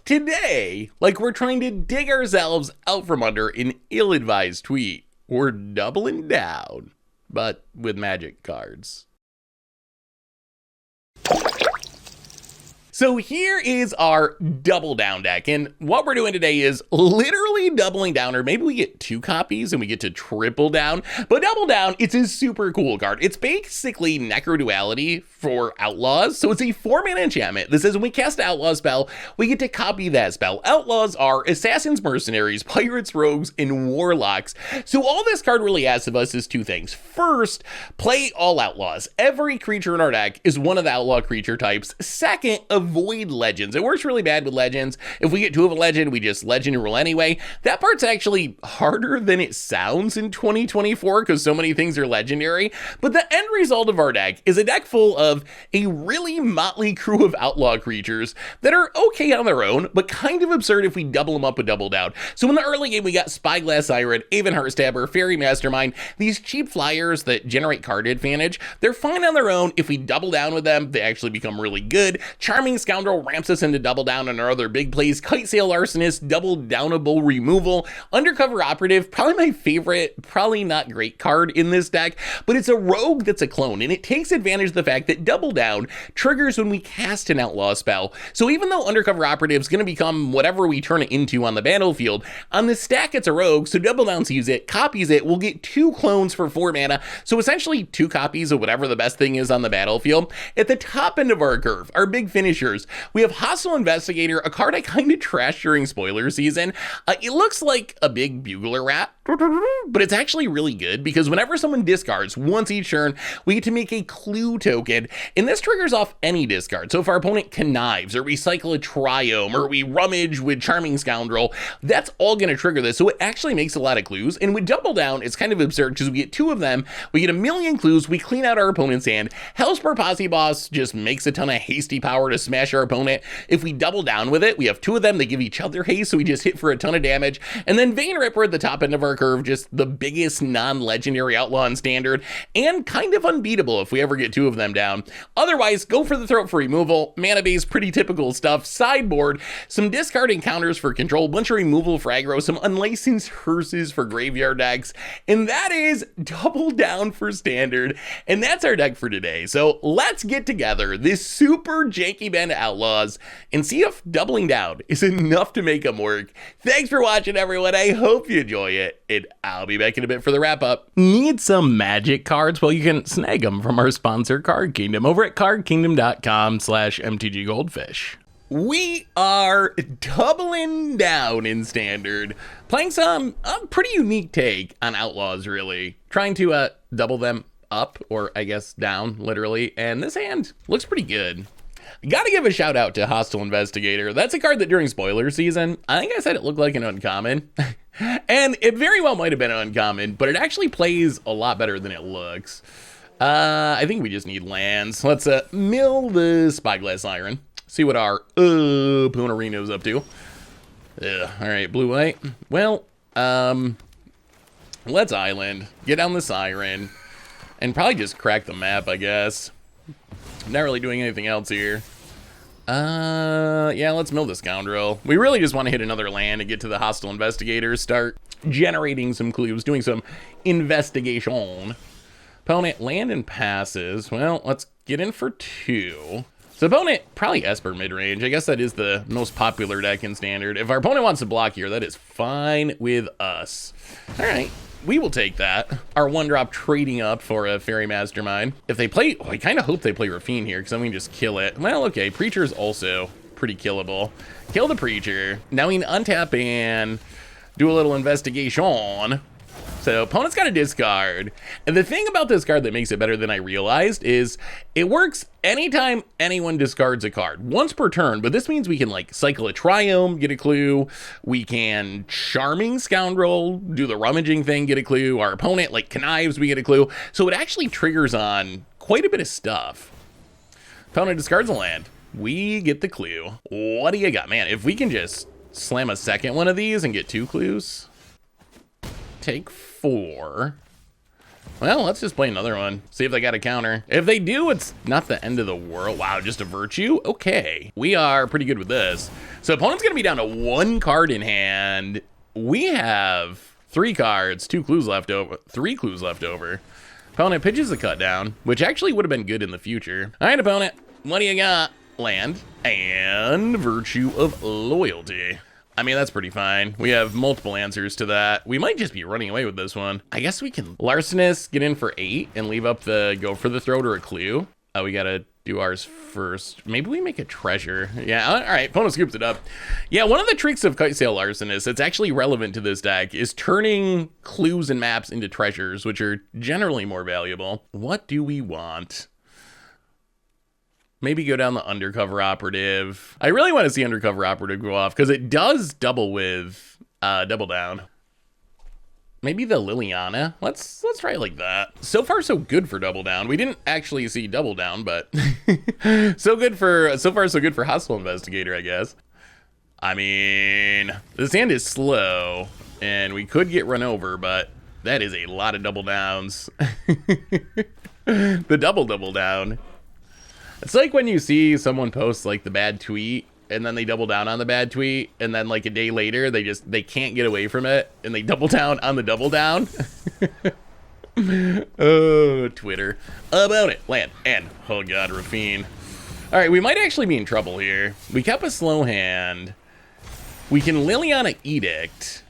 Today, like we're trying to dig ourselves out from under an ill-advised tweet, we're doubling down, but with magic cards. So here is our double down deck, and what we're doing today is literally doubling down, or maybe we get 2 copies and we get to triple down, but double down, it's a super cool card. It's basically Necroduality for Outlaws, so it's a 4-mana enchantment that says when we cast an Outlaw spell, we get to copy that spell. Outlaws are assassins, mercenaries, pirates, rogues, and warlocks, so all this card really asks of us is 2 things. First, play all Outlaws. Every creature in our deck is one of the Outlaw creature types. Second, avoid legends. It works really bad with legends. If we get 2 of a legend, we just legend and roll anyway. That part's actually harder than it sounds in 2024 because so many things are legendary. But the end result of our deck is a deck full of a really motley crew of outlaw creatures that are okay on their own, but kind of absurd if we double them up with double down. So in the early game, we got Spyglass Siren, Aven Heartstabber, Fairy Mastermind, these cheap flyers that generate card advantage. They're fine on their own. If we double down with them, they actually become really good. Charming Scoundrel ramps us into double down on our other big plays. Kite Sail Arsonist, double downable removal. Undercover Operative, probably my favorite, probably not great card in this deck, but it's a rogue that's a clone, and it takes advantage of the fact that double down triggers when we cast an outlaw spell. So even though Undercover Operative is going to become whatever we turn it into on the battlefield, on the stack it's a rogue, so double down sees it, copies it, we'll get 2 clones for 4 mana, so essentially 2 copies of whatever the best thing is on the battlefield. At the top end of our curve, our big finishers, we have Hostile Investigator, a card I kind of trashed during spoiler season. It looks like a big bugler rat, but it's actually really good because whenever someone discards once each turn, we get to make a clue token, and this triggers off any discard. So if our opponent connives, or we cycle a Triome, or we rummage with Charming Scoundrel, that's all going to trigger this. So it actually makes a lot of clues, and with double down, it's kind of absurd because we get 2 of them, we get 1,000,000 clues, we clean out our opponent's hand. Hellspur Posse Boss just makes a ton of hasty power to smash our opponent. If we double down with it, we have 2 of them, they give each other haste, so we just hit for a ton of damage. And then Vein Ripper at the top end of our curve, just the biggest non-legendary outlaw in standard, and kind of unbeatable if we ever get 2 of them down. Otherwise, go for the Throat for removal, mana base, pretty typical stuff. Sideboard, some discard encounters for control, bunch of removal for aggro, some unlicensed hearses for graveyard decks, and that is double down for standard, and that's our deck for today. So let's get together this super janky band of outlaws and see if doubling down is enough to make them work. Thanks for watching, everyone. I hope you enjoy it, and I'll be back in a bit for the wrap up. Need some magic cards? Well, you can snag them from our sponsor, Card Kingdom, over at cardkingdom.com/mtggoldfish. We are doubling down in standard, playing some pretty unique take on outlaws, really. Trying to double them up, or I guess down, literally, and this hand looks pretty good. Gotta give a shout out to Hostile Investigator. That's a card that during spoiler season, I think I said it looked like an uncommon. And it very well might have been an uncommon, but it actually plays a lot better than it looks. I think we just need lands. Let's mill the Spyglass Siren. See what our Punarino's up to. All right, blue-white. Well, let's island, get down the Siren, and probably just crack the map, I guess. Not really doing anything else here. Yeah, let's mill the Scoundrel. We really just want to hit another land and get to the Hostile Investigators, start generating some clues, doing some investigation. Opponent land and passes. Well, let's get in for 2. So opponent, probably Esper mid-range. I guess that is the most popular deck in standard. If our opponent wants to block here, that is fine with us. All right. We will take that. Our 1-drop trading up for a Fairy Mastermind. If they play, I kind of hope they play Rafine here because then we can just kill it. Well, okay, Preacher's also pretty killable. Kill the Preacher. Now we can untap and do a little investigation. So opponent's got a discard. And the thing about this card that makes it better than I realized is it works anytime anyone discards a card, once per turn. But this means we can like cycle a Triome, get a clue. We can Charming Scoundrel, do the rummaging thing, get a clue. Our opponent like connives, we get a clue. So it actually triggers on quite a bit of stuff. Opponent discards a land. We get the clue. What do you got? Man, if we can just slam a second one of these and get 2 clues. Take 4. Well, let's just play another one. See if they got a counter. If they do, it's not the end of the world. Wow, just a virtue? Okay. We are pretty good with this. So opponent's gonna be down to 1 card in hand. We have 3 cards, 2 clues left over, 3 clues left over. Opponent pitches a cut down, which actually would have been good in the future. All right, opponent, what do you got? Land and Virtue of Loyalty. I mean, that's pretty fine. We have multiple answers to that. We might just be running away with this one. I guess we can Larcenist, get in for 8 and leave up the go for the throat or a clue. Oh, we gotta do ours first. Maybe we make a treasure. Yeah, all right, opponent scoops it up. Yeah, one of the tricks of Kite Sail Larcenist that's actually relevant to this deck is turning clues and maps into treasures, which are generally more valuable. What do we want? Maybe go down the Undercover Operative. I really want to see Undercover Operative go off because it does double with Double Down. Maybe the Liliana. Let's try it like that. So far, so good for Double Down. We didn't actually see Double Down, but so far so good for Hostile Investigator, I guess. I mean, this hand is slow, and we could get run over, but that is a lot of double downs. The double down. It's like when you see someone post like the bad tweet and then they double down on the bad tweet and then like a day later they can't get away from it and they double down on the double down. Oh, Twitter. About it. Land and oh god, Rafine. All right, we might actually be in trouble here. We kept a slow hand. We can Liliana Edict.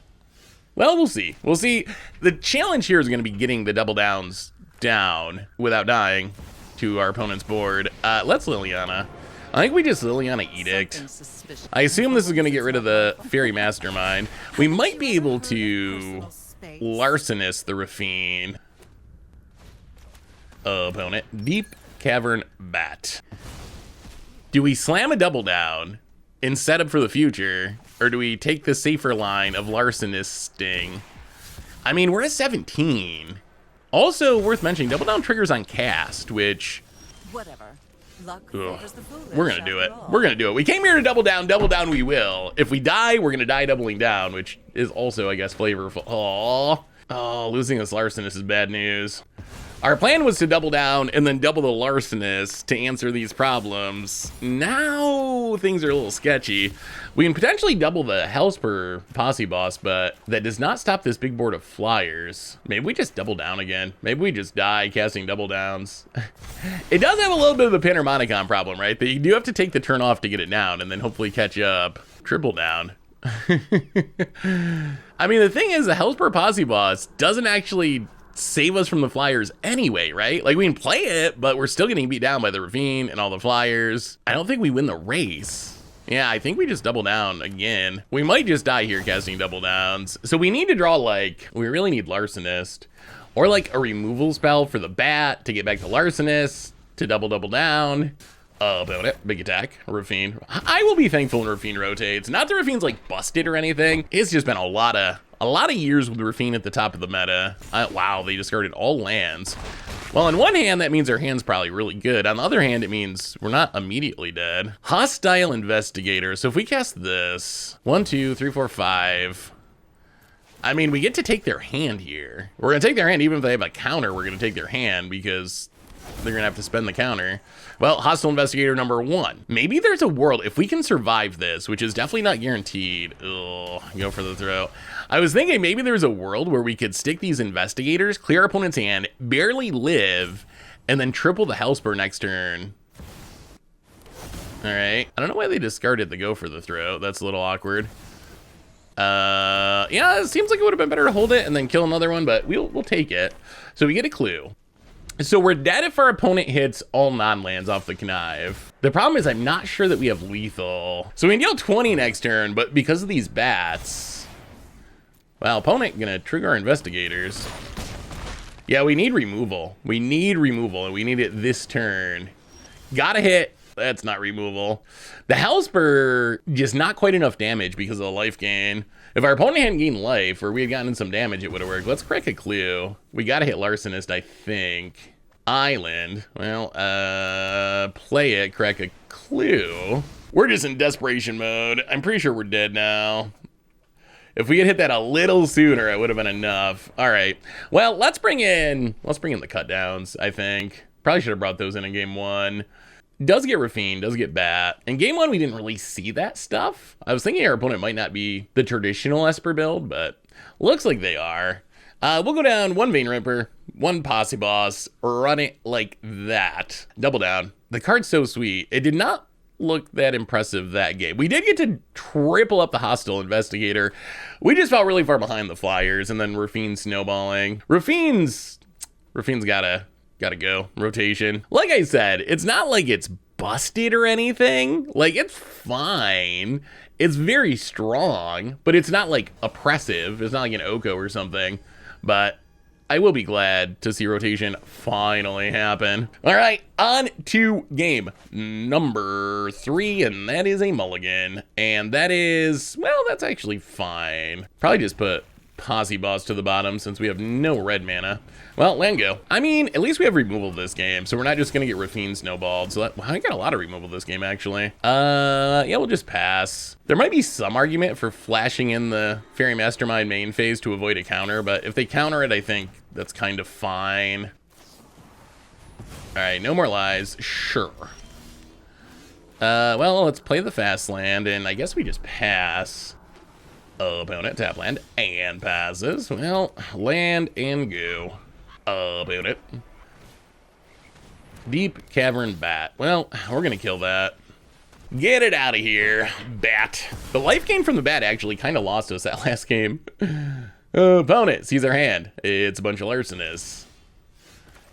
Well, we'll see. We'll see. The challenge here is going to be getting the double downs down without dying to our opponent's board. Let's Liliana. I think we just Liliana Edict. I assume this is going to get rid of the Fairy Mastermind. We might be able to Larcenist the Rafine. Opponent. Deep Cavern Bat. Do we slam a double down and set up for the future, or do we take the safer line of Larcenist Sting? I mean, we're at 17. Also, worth mentioning, double down triggers on cast, which... Whatever. Luck favors the foolish. We're gonna do it. We're gonna do it. We came here to double down we will. If we die, we're gonna die doubling down, which is also, I guess, flavorful. Oh, losing this Larcenist is bad news. Our plan was to double down and then double the Larcenist to answer these problems. Now things are a little sketchy. We can potentially double the Hellspur Posse Boss, but that does not stop this big board of flyers. Maybe we just double down again. Maybe we just die casting double downs. It does have a little bit of the Panharmonicon problem, right? That you do have to take the turn off to get it down and then hopefully catch up. Triple down. I mean, the thing is, the Hellspur Posse Boss doesn't actually save us from the flyers anyway, right? Like, we can play it, but we're still getting beat down by the Ravine and all the flyers. I don't think we win the race. Yeah, I think we just double down again. We might just die here casting double downs. So we need to draw, like, we really need Larcenist. Or like a removal spell for the bat to get back to Larcenist to double down. About it. Big attack. Rafine. I will be thankful when Rafine rotates. Not that Rafine's like busted or anything. It's just been a lot of years with Rafine at the top of the meta. Wow, they discarded all lands. Well, on one hand, that means our hand's probably really good. On the other hand, it means we're not immediately dead. Hostile Investigator. So if we cast this, 1, 2, 3, 4, 5. I mean, we get to take their hand here. We're gonna take their hand, even if they have a counter, we're gonna take their hand because they're gonna have to spend the counter. Well, Hostile Investigator number 1. Maybe there's a world, if we can survive this, which is definitely not guaranteed. Ugh, go for the throat. I was thinking maybe there's a world where we could stick these investigators, clear our opponent's hand, barely live, and then triple the Hellspur next turn. All right. I don't know why they discarded the go for the throat. That's a little awkward. Yeah, it seems like it would have been better to hold it and then kill another one, but we'll take it. So we get a clue. So we're dead if our opponent hits all non-lands off the connive. The problem is I'm not sure that we have lethal. So we can deal 20 next turn, but because of these bats, well, opponent gonna trigger our investigators. Yeah, we need removal. We need removal, and we need it this turn. Gotta hit. That's not removal. The Hellspur, just not quite enough damage because of the life gain. If our opponent hadn't gained life, or we had gotten some damage, it would have worked. Let's crack a clue. We gotta hit Larcenist, I think. Island. Well, play it, crack a clue. We're just in desperation mode. I'm pretty sure we're dead now. If we had hit that a little sooner, it would have been enough. All right. Well, let's bring in the cut downs, I think. Probably should have brought those in game 1. Does get Rafine, does get Bat. In game 1, we didn't really see that stuff. I was thinking our opponent might not be the traditional Esper build, but looks like they are. We'll go down 1 Vein Ripper, 1 Posse Boss, run it like that. Double down. The card's so sweet. It did not look that impressive that game. We did get to triple up the Hostile Investigator. We just fell really far behind the Flyers, and then Rafine snowballing. Rafine's gotta go. Rotation. Like I said, it's not like it's busted or anything. Like, it's fine. It's very strong, but it's not like oppressive. It's not like an Oko or something. But I will be glad to see rotation finally happen. All right, on to game number 3, and that is a mulligan. And that is, well, that's actually fine. Probably just put Posse Boss to the bottom since we have no red mana. Well, land go. I mean, at least we have removal this game, so we're not just gonna get Rafine snowballed. So I got a lot of removal this game, actually. Yeah, we'll just pass. There might be some argument for flashing in the Fairy Mastermind main phase to avoid a counter, but if they counter it, I think that's kind of fine. All right, no more lies. Sure. Well, let's play the fast land, and I guess we just pass. Opponent tap land and passes. Well, land and go. Opponent. Deep Cavern Bat. Well, we're gonna kill that. Get it out of here, Bat. The life gain from the Bat actually kind of lost us that last game. Opponent sees our hand. It's a bunch of larcenists.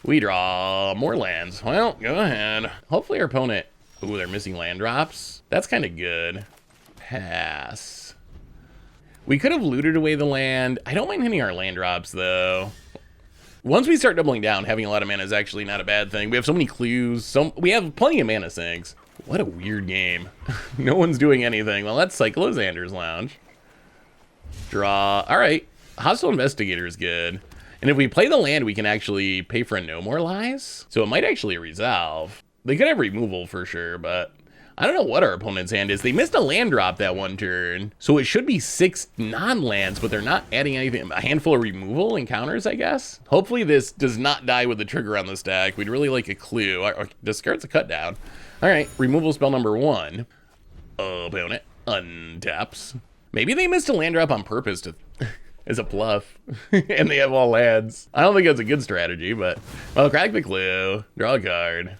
We draw more lands. Well, go ahead. Hopefully our opponent... Ooh, they're missing land drops. That's kind of good. Pass. We could have looted away the land. I don't mind hitting our land drops, though. Once we start doubling down, having a lot of mana is actually not a bad thing. We have so many clues. We have plenty of mana sinks. What a weird game. No one's doing anything. Well, let's cycle Xander's Lounge. Draw. All right. Hostile Investigator is good. And if we play the land, we can actually pay for a No More Lies. So it might actually resolve. They could have removal for sure, but... I don't know what our opponent's hand is. They missed a land drop that one turn. So it should be 6 non-lands, but they're not adding anything. A handful of removal encounters, I guess. Hopefully this does not die with the trigger on the stack. We'd really like a clue. Discards a cut down. All right, removal spell number 1. Opponent untaps. Maybe they missed a land drop on purpose to as a bluff. And they have all lands. I don't think that's a good strategy, but... Well, crack the clue. Draw a card.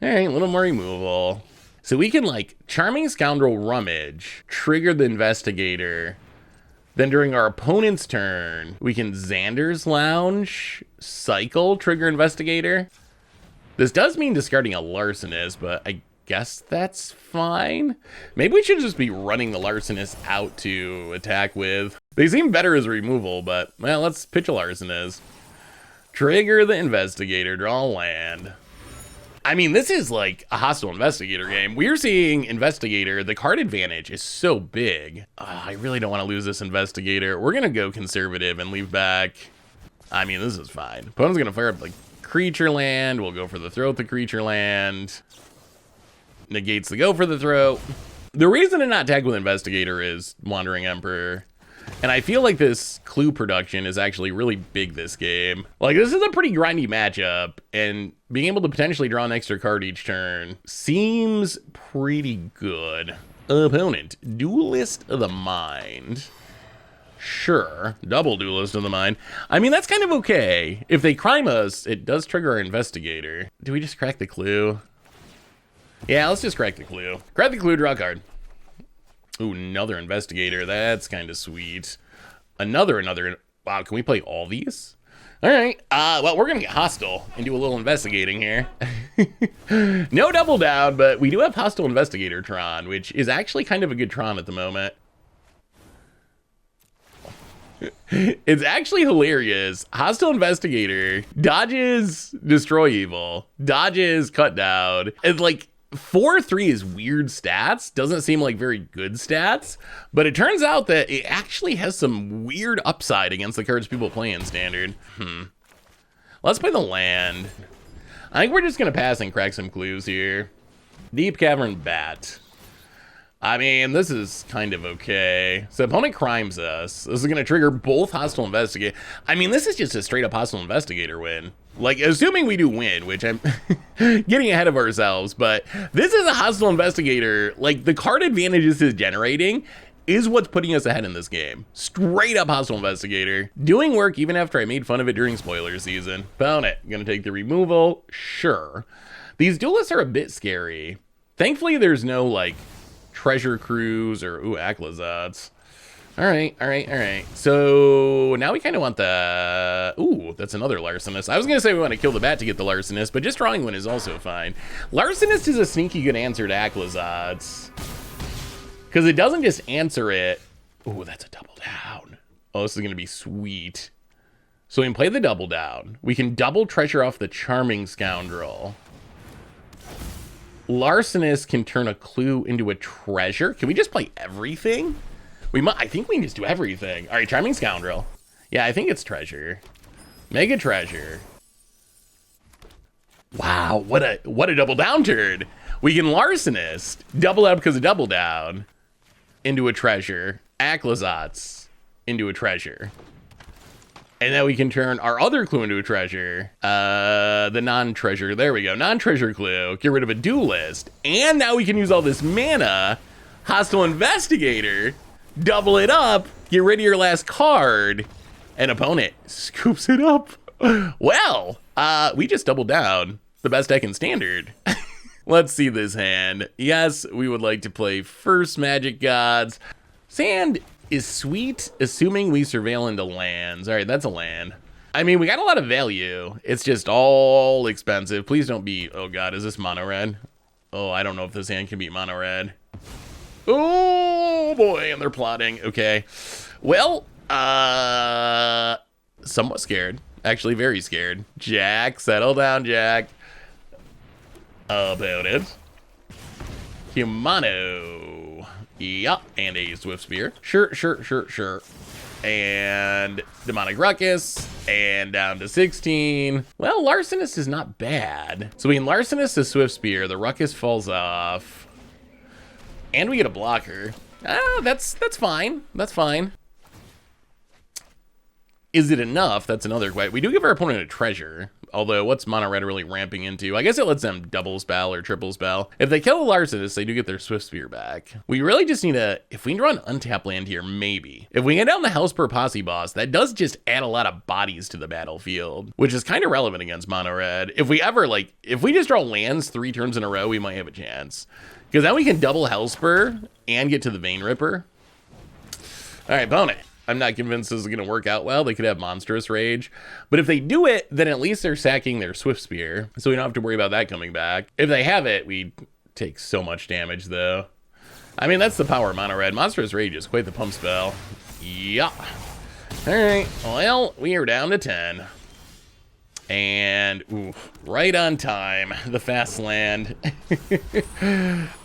All right, a little more removal. So we can, like, Charming Scoundrel Rummage, trigger the Investigator. Then during our opponent's turn, we can Xander's Lounge, cycle, trigger Investigator. This does mean discarding a Larcenist, but I guess that's fine. Maybe we should just be running the Larcenist out to attack with. They seem better as removal, but, well, let's pitch a Larcenist. Trigger the Investigator, draw a land. I mean, this is like a Hostile Investigator game. We're seeing Investigator. The card advantage is so big. I really don't want to lose this Investigator. We're going to go conservative and leave back. I mean, this is fine. Opponent's going to fire up like creature land. We'll go for the throat the creature land. Negates the go for the throat. The reason to not tag with Investigator is Wandering Emperor. And I feel like this clue production is actually really big this game. Like, this is a pretty grindy matchup, and being able to potentially draw an extra card each turn seems pretty good. Opponent, Duelist of the Mind. Sure, double Duelist of the Mind. I mean, that's kind of okay. If they crime us, it does trigger our Investigator. Do we just crack the clue? Yeah, let's just crack the clue. Crack the clue, draw a card. Ooh, another Investigator. That's kind of sweet. Another. Wow, can we play all these? All right. Well, we're going to get hostile and do a little investigating here. No double down, but we do have Hostile Investigator Tron, which is actually kind of a good Tron at the moment. It's actually hilarious. Hostile Investigator dodges Destroy Evil, dodges Cut Down. It's like 4/3 is weird stats. Doesn't seem like very good stats, but it turns out that it actually has some weird upside against the cards people play in Standard. Let's play the land. I think we're just gonna pass and crack some clues here. Deep Cavern Bat. I mean, this is kind of okay. So opponent crimes us. This is going to trigger both hostile investigator. I mean, this is just a straight up hostile investigator win. Like, assuming we do win, which I'm getting ahead of ourselves, but this is a hostile investigator. Like, the card advantages is generating is what's putting us ahead in this game. Straight up hostile investigator. Doing work even after I made fun of it during spoiler season. Opponent, gonna take the removal, sure. These duelists are a bit scary. Thankfully, there's no, like, treasure cruise or, ooh, Aclazats. All right. So now we kind of want the, ooh, that's another Larcenist. I was going to say we want to kill the bat to get the Larcenist, but just drawing one is also fine. Larcenist is a sneaky good answer to Aclazats. Because it doesn't just answer it. Ooh, that's a double down. Oh, this is going to be sweet. So we can play the double down. We can double treasure off the Charming Scoundrel. Larcenist can turn a clue into a treasure. Can we just play everything? We might. I think we can just do everything. All right, Charming Scoundrel. Yeah, I think it's treasure. Mega treasure. Wow, what a double down turn. We can Larcenist, double up because of double down, into a treasure. Aclazats into a treasure. And then we can turn our other clue into a treasure. The non-treasure. There we go. Non-treasure clue. Get rid of a duelist. And now we can use all this mana. Hostile investigator. Double it up. Get rid of your last card. And opponent scoops it up. Well, we just doubled down. The best deck in standard. Let's see this hand. Yes, we would like to play first Magic Gods. Sand is sweet, assuming we surveil into lands. All right, that's a land. I mean, we got a lot of value. It's just all expensive. Please don't be, oh God, is this mono red? Oh, I don't know if this hand can beat mono red. Oh boy, and they're plotting. Okay. Well, somewhat scared. Actually, very scared. Jack, settle down, Jack. About it. Humano. Yup, and a Swift Spear. Sure. And Demonic Ruckus. And down to 16. Well, Larcenist is not bad. So we can Larcenist to Swift Spear. The Ruckus falls off. And we get a blocker. Ah, that's fine. That's fine. Is it enough? That's another question. We do give our opponent a treasure. Although, what's mono red really ramping into? I guess it lets them double spell or triple spell. If they kill a Larcenist, they do get their Swift Spear back. We really just need a, if we can draw an untapped land here, maybe. If we get down the House per Posse boss, that does just add a lot of bodies to the battlefield, which is kind of relevant against mono red. If we ever, like, if we just draw lands 3 turns in a row, we might have a chance. Because then we can double Hellspur and get to the Vein Ripper. All right, opponent. I'm not convinced this is going to work out well. They could have Monstrous Rage. But if they do it, then at least they're sacking their Swift Spear. So we don't have to worry about that coming back. If they have it, we take so much damage, though. I mean, that's the power of mono red. Monstrous Rage is quite the pump spell. Yeah. All right. Well, we are down to 10. And, ooh, right on time. The fast land.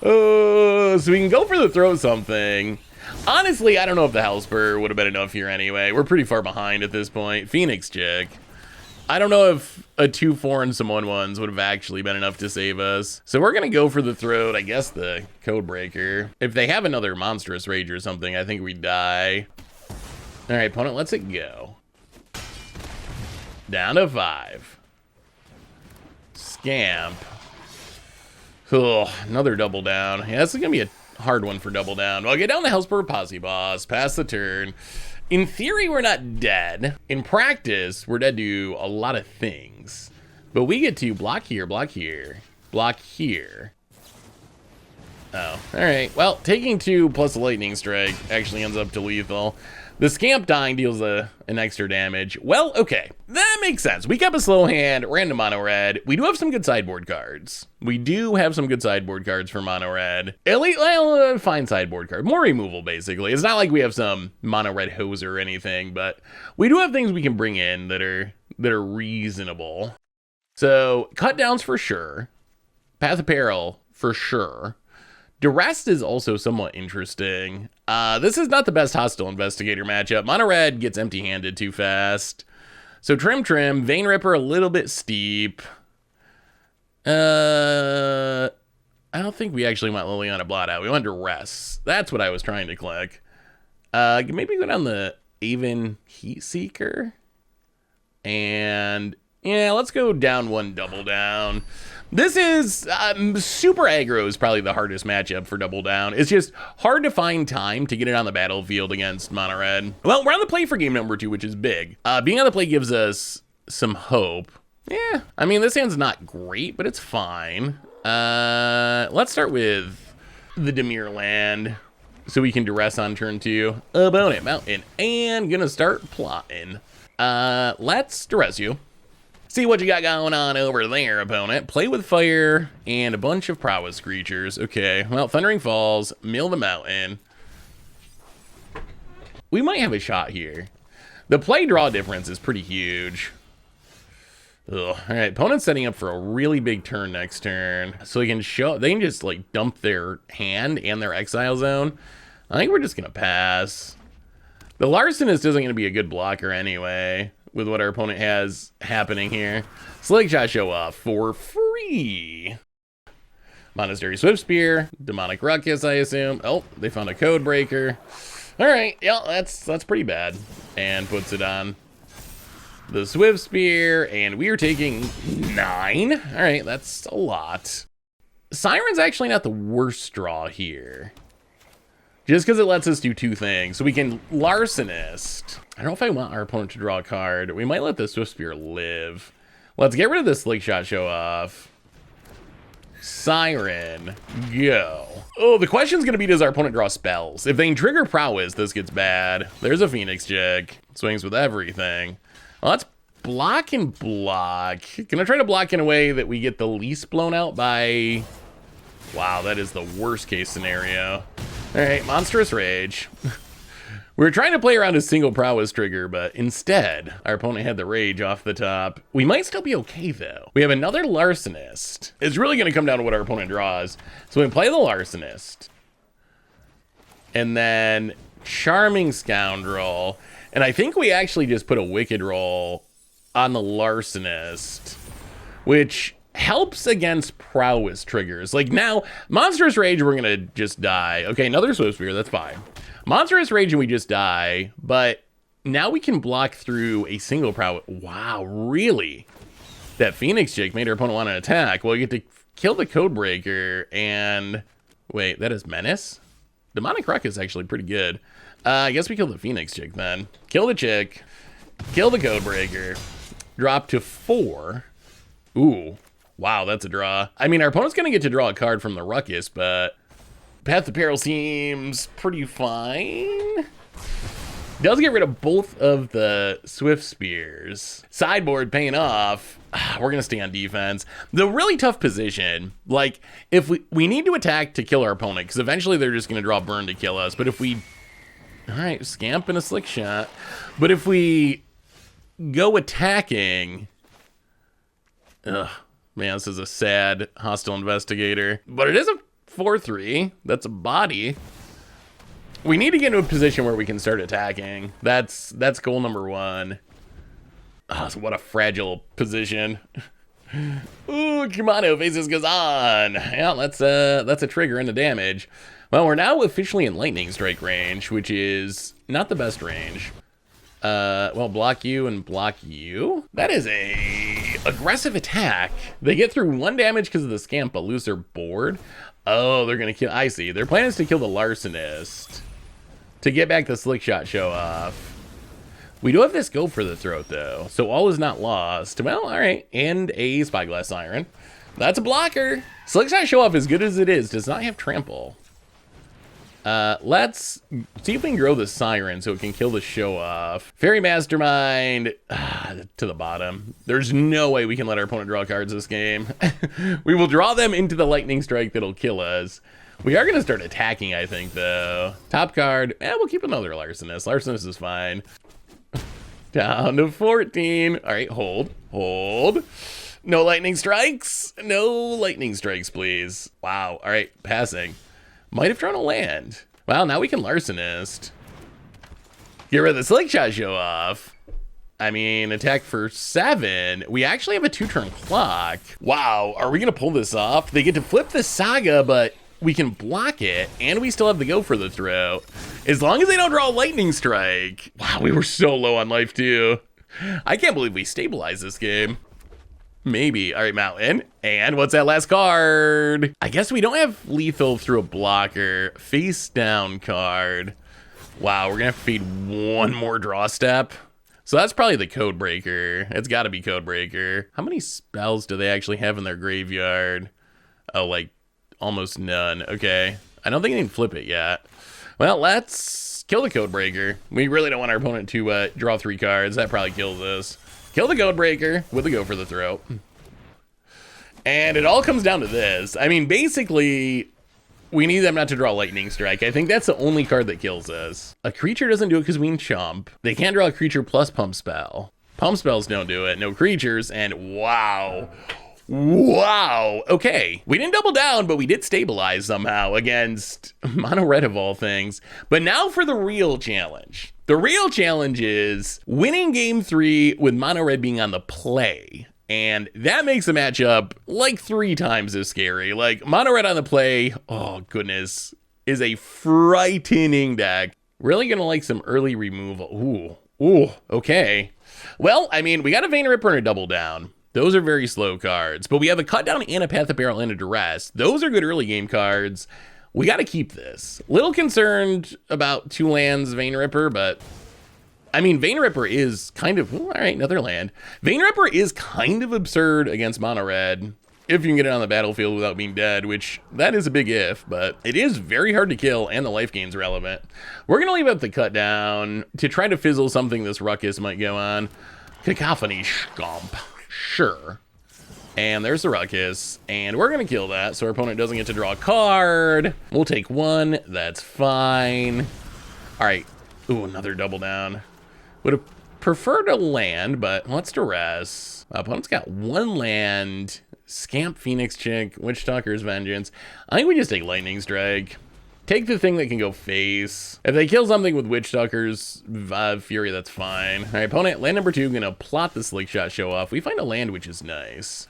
Oh, so we can go for the throw something. Honestly, I don't know if the Hellspur would have been enough here anyway. We're pretty far behind at this point. Phoenix Chick. I don't know if a 2/4 and some 1/1s would have actually been enough to save us. So we're going to go for the throat, I guess the Codebreaker. If they have another Monstrous Rage or something, I think we die. All right, opponent, let's it go. Down to 5. Scamp. Oh, another double down. Yeah, this is going to be a hard one for double down. Well, get down the Hellspur Posse boss, pass the turn. In theory, we're not dead. In practice, we're dead to a lot of things. But we get to block here, block here, block here. Oh, all right. Well, taking 2 plus a Lightning Strike actually ends up to lethal. The Scamp dying deals an extra damage. Well, okay, that makes sense. We kept a slow hand, random mono red. We do have some good sideboard cards. We do have some good sideboard cards for mono red. Elite, well, fine sideboard card. More removal, basically. It's not like we have some mono red hose or anything, but we do have things we can bring in that are reasonable. So, cut downs for sure. Path of Peril for sure. Duress is also somewhat interesting. This is not the best hostile investigator matchup. Mono red gets empty-handed too fast. So Trim, Vein Ripper a little bit steep. I don't think we actually want Liliana Blot out. We want Duress. That's what I was trying to click. Maybe go down the Avon Heat Seeker. And yeah, let's go down one double down. This is super aggro is probably the hardest matchup for double down. It's just hard to find time to get it on the battlefield against mono red. Well, we're on the play for game number 2, which is big. Being on the play gives us some hope. Yeah, I mean, this hand's not great, but it's fine. Let's start with the Demir land so we can duress on turn 2. Opponent mountain and gonna start plotting. Let's duress you. See what you got going on over there, opponent. Play with fire and a bunch of prowess creatures. Okay, well, Thundering Falls, mill the mountain. We might have a shot here. The play draw difference is pretty huge. Ugh. All right, opponent's setting up for a really big turn next turn. So they can just like dump their hand and their exile zone. I think we're just gonna pass. The Larcenist isn't gonna be a good blocker anyway, with what our opponent has happening here. Slingshot show off for free. Monastery Swift Spear, Demonic Ruckus, I assume. Oh, they found a code breaker. All right, yeah, that's pretty bad. And puts it on the Swift Spear, and we are taking 9. All right, that's a lot. Siren's actually not the worst draw here. Just because it lets us do 2 things. So we can Larcenist. I don't know if I want our opponent to draw a card. We might let the Swift Spear live. Let's get rid of the Slingshot show off. Siren, go. Oh, the question's going to be, does our opponent draw spells? If they can trigger Prowess, this gets bad. There's a Phoenix Chick. Swings with everything. Well, let's block and block. Can I try to block in a way that we get the least blown out by... Wow, that is the worst case scenario. All right, Monstrous Rage. We were trying to play around a single prowess trigger, but instead, our opponent had the rage off the top. We might still be okay, though. We have another Larcenist. It's really going to come down to what our opponent draws. So we play the Larcenist. And then Charming Scoundrel. And I think we actually just put a Wicked Roll on the Larcenist, which helps against prowess triggers. Like now, Monstrous Rage, we're gonna just die. Okay, another Swift Spear, that's fine. Monstrous Rage and we just die, but now we can block through a single prowess. Wow, really? That Phoenix Chick made our opponent want to attack. Well, you get to kill the Codebreaker and... Wait, that is Menace? Demonic Ruckus is actually pretty good. I guess we kill the Phoenix Chick then. Kill the Chick. Kill the Codebreaker. Drop to 4. Ooh. Wow, that's a draw. I mean, our opponent's going to get to draw a card from the Ruckus, but Path to Peril seems pretty fine. Does get rid of both of the Swift Spears. Sideboard paying off. We're going to stay on defense. The really tough position, like, if we need to attack to kill our opponent, because eventually they're just going to draw Burn to kill us, but if we... All right, Scamp and a Slick Shot. But if we go attacking... Ugh. Man, this is a sad Hostile Investigator. But it is a 4/3. That's a body. We need to get into a position where we can start attacking. That's goal number 1. Oh, so what a fragile position. Ooh, Kimano faces Gazan. Yeah, that's a trigger into damage. Well, we're now officially in Lightning Strike range, which is not the best range. Well, block you and block you. That is a aggressive attack. They get through 1 damage because of the Scamp, but lose their board. Oh, they're gonna kill. I see. Their plan is to kill the Larcenist to get back the Slick Shot show off. We do have this go for the throat though, so all is not lost. Well, all right, and a Spyglass Siren. That's a blocker. Slick Shot show off, as good as it is, does not have trample. Let's see if we can grow the Siren so it can kill the show off. Fairy Mastermind to the bottom. There's no way we can let our opponent draw cards this game. We will draw them into the Lightning Strike that'll kill us. We are going to start attacking, I think, though. Top card. We'll keep another Larcenist. Larcenist is fine. Down to 14. All right, hold. Hold. No lightning strikes. No lightning strikes, please. Wow. All right, passing. Might have drawn a land. Wow, now we can Larcenist. Get rid of the Slick Shot show off. I mean, attack for 7. We actually have a 2-turn clock. Wow, are we gonna pull this off? They get to flip the Saga, but we can block it, and we still have the go for the throw. As long as they don't draw a lightning strike. Wow, we were so low on life too. I can't believe we stabilized this game. Maybe. All right, Mountain. And what's that last card? I guess we don't have lethal through a blocker. Face down card. Wow, we're gonna have to feed one more draw step. So that's probably the Code Breaker. It's gotta be Code Breaker. How many spells do they actually have in their graveyard? Oh, like almost none. Okay. I don't think they can flip it yet. Well, let's kill the Code Breaker. We really don't want our opponent to draw 3 cards. That probably kills us. Kill the Code Breaker with a go for the throw. And it all comes down to this. I mean, basically, we need them not to draw Lightning Strike. I think that's the only card that kills us. A creature doesn't do it because we can chump. They can't draw a creature plus pump spell. Pump spells don't do it. No creatures. And wow. Wow. Okay. We didn't double down, but we did stabilize somehow against Mono Red of all things. But now for the real challenge. The real challenge is winning game 3 with Mono Red being on the play. And that makes the matchup like 3 times as scary. Like, Mono Red on the play, oh goodness, is a frightening deck. Really gonna like some early removal. Ooh, okay. Well, I mean, we got a Vein Ripper and a Double Down. Those are very slow cards. But we have a Cut Down and a Path of Peril and a Duress. Those are good early game cards. We gotta keep this. Little concerned about 2 lands Vein Ripper, but I mean, Vein Ripper is kind of, all right, another land. Vein Ripper is kind of absurd against Mono Red, if you can get it on the battlefield without being dead, which that is a big if, but it is very hard to kill and the life gain's relevant. We're gonna leave up the Cut Down to try to fizzle something this Ruckus might go on. Cacophony Scomp, sure. And there's the Ruckus, and we're gonna kill that so our opponent doesn't get to draw a card. We'll take 1, that's fine. All right, ooh, another Double Down. Would have preferred a land, but let's Duress. My opponent's got 1 land. Scamp, Phoenix Chick, Witch Talker's Vengeance. I think we just take Lightning Strike. Take the thing that can go face. If they kill something with Witch Talker's Fury, that's fine. All right, opponent, land number 2, gonna plot the Slick Shot show off. We find a land, which is nice.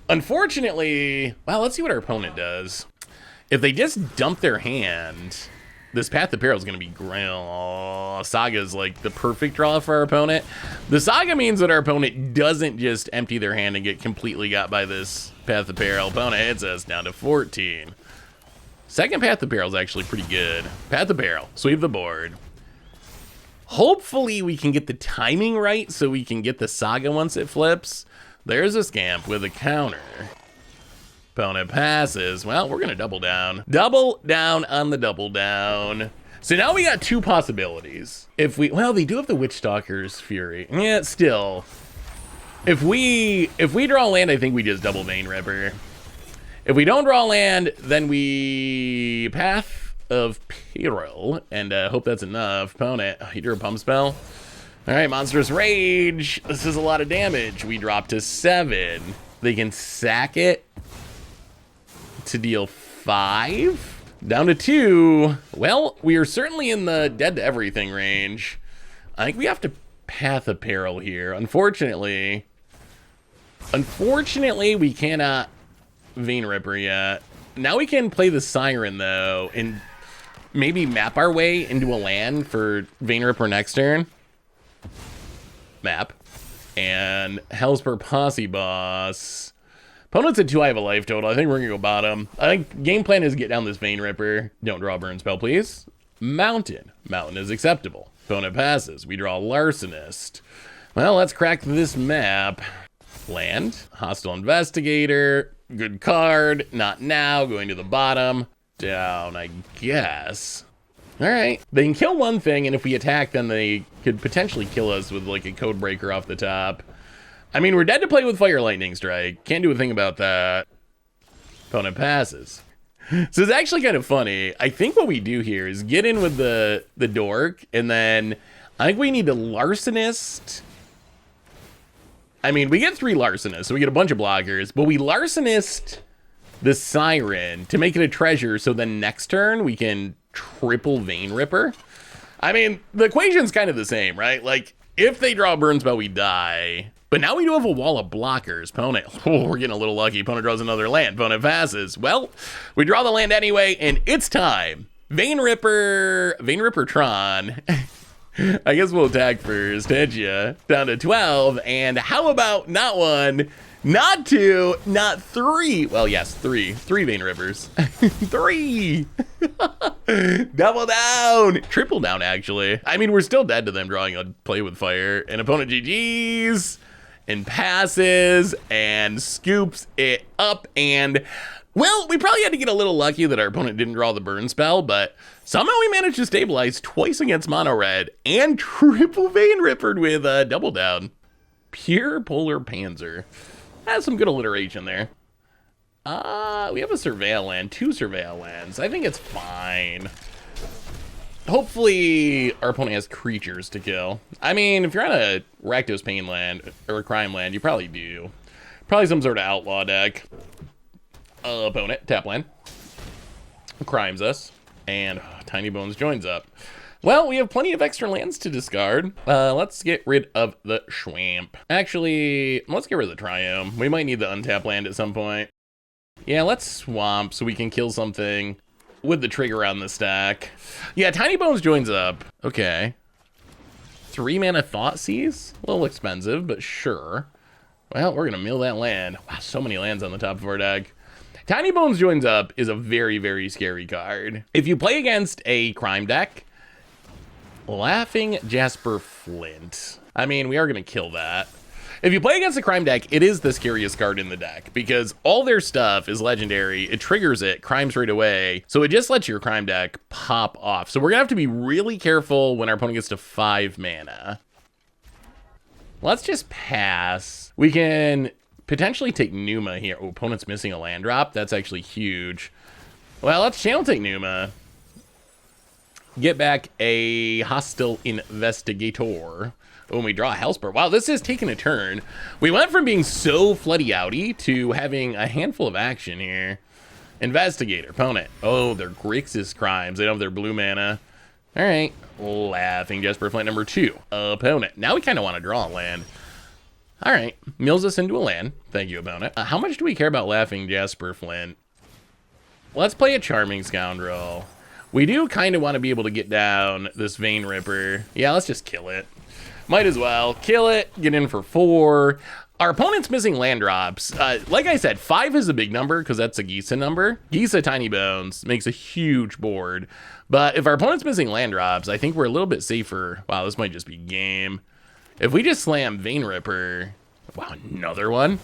Unfortunately, well, let's see what our opponent does. If they just dump their hand, this Path of Peril is going to be great. Oh, Saga is like the perfect draw for our opponent. The Saga means that our opponent doesn't just empty their hand and get completely got by this Path of Peril. Opponent hits us down to 14. Second Path of Peril is actually pretty good. Path of Peril, sweep the board. Hopefully we can get the timing right so we can get the Saga once it flips. There's a Scamp with a counter. Opponent passes. Well, we're gonna double down. Double down on the double down. So now we got 2 possibilities. If we, well, they do have the Witch Stalker's Fury. Yeah, still. If we draw land, I think we just double Vein Ripper. If we don't draw land, then we Path of Peril, and hope that's enough. Opponent, he drew a pump spell. All right, Monstrous Rage. This is a lot of damage. We drop to 7. They can sack it to deal 5, down to 2. Well, we are certainly in the dead to everything range. I think we have to Path of Peril here. Unfortunately, we cannot Vein Ripper yet. Now we can play the Siren though, and maybe map our way into a land for Vein Ripper next turn. Map. And Hellspur Posse Boss. Opponent's at 2 high of a life total. I think we're gonna go bottom. I think game plan is get down this Vein Ripper. Don't draw a burn spell, please. Mountain. Mountain is acceptable. Opponent passes. We draw Larcenist. Well, let's crack this map. Land. Hostile Investigator. Good card. Not now. Going to the bottom. Down, I guess. All right. They can kill one thing, and if we attack, then they could potentially kill us with like a Code Breaker off the top. I mean, we're dead to play with Fire Lightning Strike. Can't do a thing about that. Opponent passes. So it's actually kind of funny. I think what we do here is get in with the Dork, and then I think we need a Larcenist. I mean, we get 3 Larcenists, so we get a bunch of blockers, but we Larcenist the Siren to make it a treasure, so then next turn we can triple Vein Ripper. I mean, the equation's kind of the same, right? Like, If they draw a burn spell, we die. But now we do have a wall of blockers. Opponent, oh, we're getting a little lucky. Opponent draws another land. Opponent passes. Well, we draw the land anyway, and it's time. Vein Ripper Tron. I guess we'll attack first. Hit ya. Down to 12. And how about not 1, not 2, not 3? Well, yes, 3. 3 Vein Rippers. 3. Double down. Triple down, actually. I mean, we're still dead to them drawing a play with fire. And opponent GG's. And passes and scoops it up. And, well, we probably had to get a little lucky that our opponent didn't draw the burn spell, but somehow we managed to stabilize twice against mono red and triple Vein Rippered with double down. Pure Polar Panzer. Has some good alliteration there. We have a Surveil land, 2 Surveil lands. I think it's fine. Hopefully our opponent has creatures to kill. I mean, if you're on a Rakdos Pain land or a Crime land, you probably do. Probably some sort of Outlaw deck. Opponent, tap land. Crimes us. And Tiny Bones joins up. Well, we have plenty of extra lands to discard. Let's get rid of the Schwamp. Actually, let's get rid of the Triome. We might need the untap land at some point. Yeah, let's swamp so we can kill something with the trigger on the stack. Yeah, Tiny Bones joins up. Okay. 3 mana Thoughtseize? A little expensive, but sure. Well, we're gonna mill that land. Wow, so many lands on the top of our deck. Tiny Bones joins up is a very, very scary card. If you play against a crime deck, Laughing Jasper Flint. I mean, we are gonna kill that. If you play against a crime deck, it is the scariest card in the deck because all their stuff is legendary. It triggers it, crimes right away. So it just lets your crime deck pop off. So we're gonna have to be really careful when our opponent gets to 5 mana. Let's just pass. We can potentially take Numa here. Oh, opponent's missing a land drop. That's actually huge. Well, let's channel take Numa. Get back a Hostile Investigator. Oh, and we draw a Hellspur. Wow, this is taking a turn. We went from being so floody outy to having a handful of action here. Investigator, opponent. Oh, they're Grixis Crimes. They don't have their blue mana. All right, Laughing Jasper Flint number 2. Opponent. Now we kind of want to draw a land. All right, mills us into a land. Thank you, opponent. How much do we care about Laughing Jasper Flint? Let's play a Charming Scoundrel. We do kind of want to be able to get down this Vein Ripper. Yeah, let's just kill it. Might as well kill it, get in for 4. Our opponent's missing land drops. Like I said, 5 is a big number because that's a Gisa number. Gisa Tiny Bones makes a huge board. But if our opponent's missing land drops, I think we're a little bit safer. Wow, this might just be game. If we just slam Vein Ripper, wow, another one.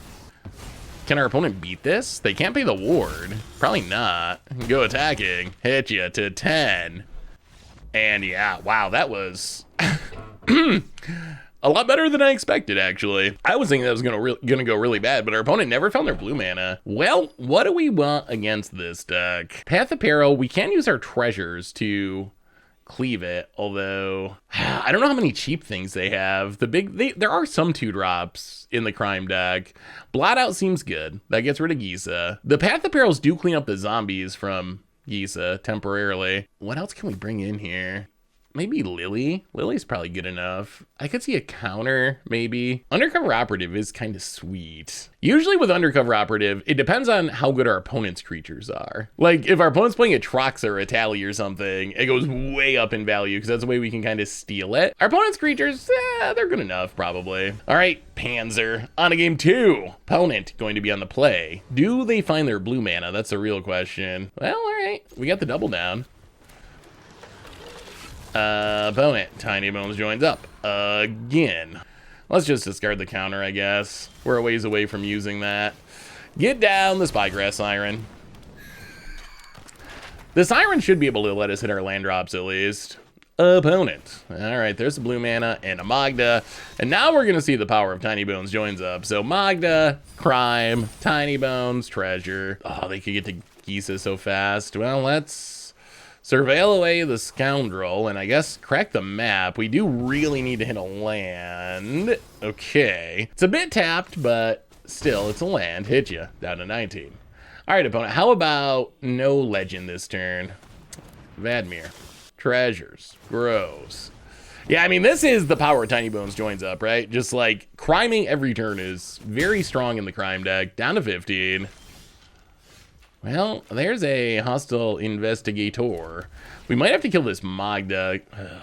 Can our opponent beat this? They can't pay the ward. Probably not. Go attacking. Hit you to 10. And yeah, wow, that was a lot better than I expected, actually. I was thinking that was gonna go really bad, but our opponent never found their blue mana. Well, what do we want against this deck? Path of Peril, we can use our treasures to cleave it, although I don't know how many cheap things they have. There are some 2-drops in the crime deck. Blot Out seems good. That gets rid of Gisa. The Path of Perils do clean up the zombies from Gisa temporarily. What else can we bring in here? Maybe Lily. Lily's probably good enough. I could see a counter, maybe. Undercover Operative is kind of sweet. Usually with Undercover Operative, it depends on how good our opponent's creatures are. Like, if our opponent's playing a Trox or a Tally or something, it goes way up in value because that's the way we can kind of steal it. Our opponent's creatures, they're good enough, probably. All right, Panzer. On to game 2. Opponent going to be on the play. Do they find their blue mana? That's the real question. Well, all right. We got the double down. Opponent, Tiny Bones joins up again. Let's just discard the counter, I guess. We're a ways away from using that. Get down the Spygrass Siren. The Siren should be able to let us hit our land drops at least. Opponent. All right, there's the blue mana and a Magda. And now we're going to see the power of Tiny Bones joins up. So Magda, Crime, Tiny Bones, Treasure. Oh, they could get to Gisa so fast. Well, let's surveil away the Scoundrel, and I guess crack the map. We do really need to hit a land. Okay. It's a bit tapped, but still, it's a land. Hit you. Down to 19. All right, opponent. How about no legend this turn? Vadmir. Treasures. Grows. Yeah, I mean, this is the power of Tiny Bones joins up, right? Just like criming every turn is very strong in the crime deck. Down to 15. Well, there's a hostile investigator. We might have to kill this Magda.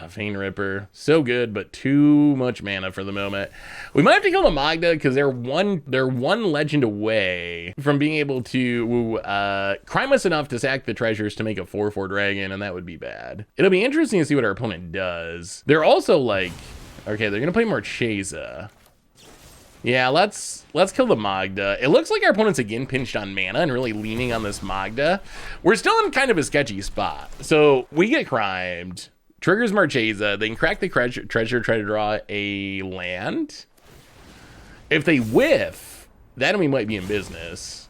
Vein Ripper. So good, but too much mana for the moment. We might have to kill the Magda because they're one legend away from being able to crime us enough to sack the treasures to make a 4/4 dragon, and that would be bad. It'll be interesting to see what our opponent does. They're also like, okay, they're gonna play Marchesa. Yeah, let's kill the Magda. It looks like our opponent's again pinched on mana and really leaning on this Magda. We're still in kind of a sketchy spot. So we get crimed, triggers Marchesa, they can crack the treasure, try to draw a land. If they whiff, then we might be in business.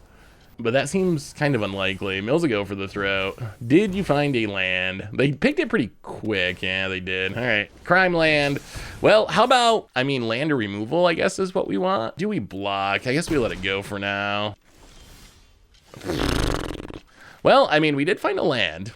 But that seems kind of unlikely. Mills will go for the throat. Did you find a land? They picked it pretty quick. Yeah, they did. All right, crime land. Well, how about, I mean, land or removal, I guess is what we want. Do we block? I guess we let it go for now. Well, I mean, we did find a land.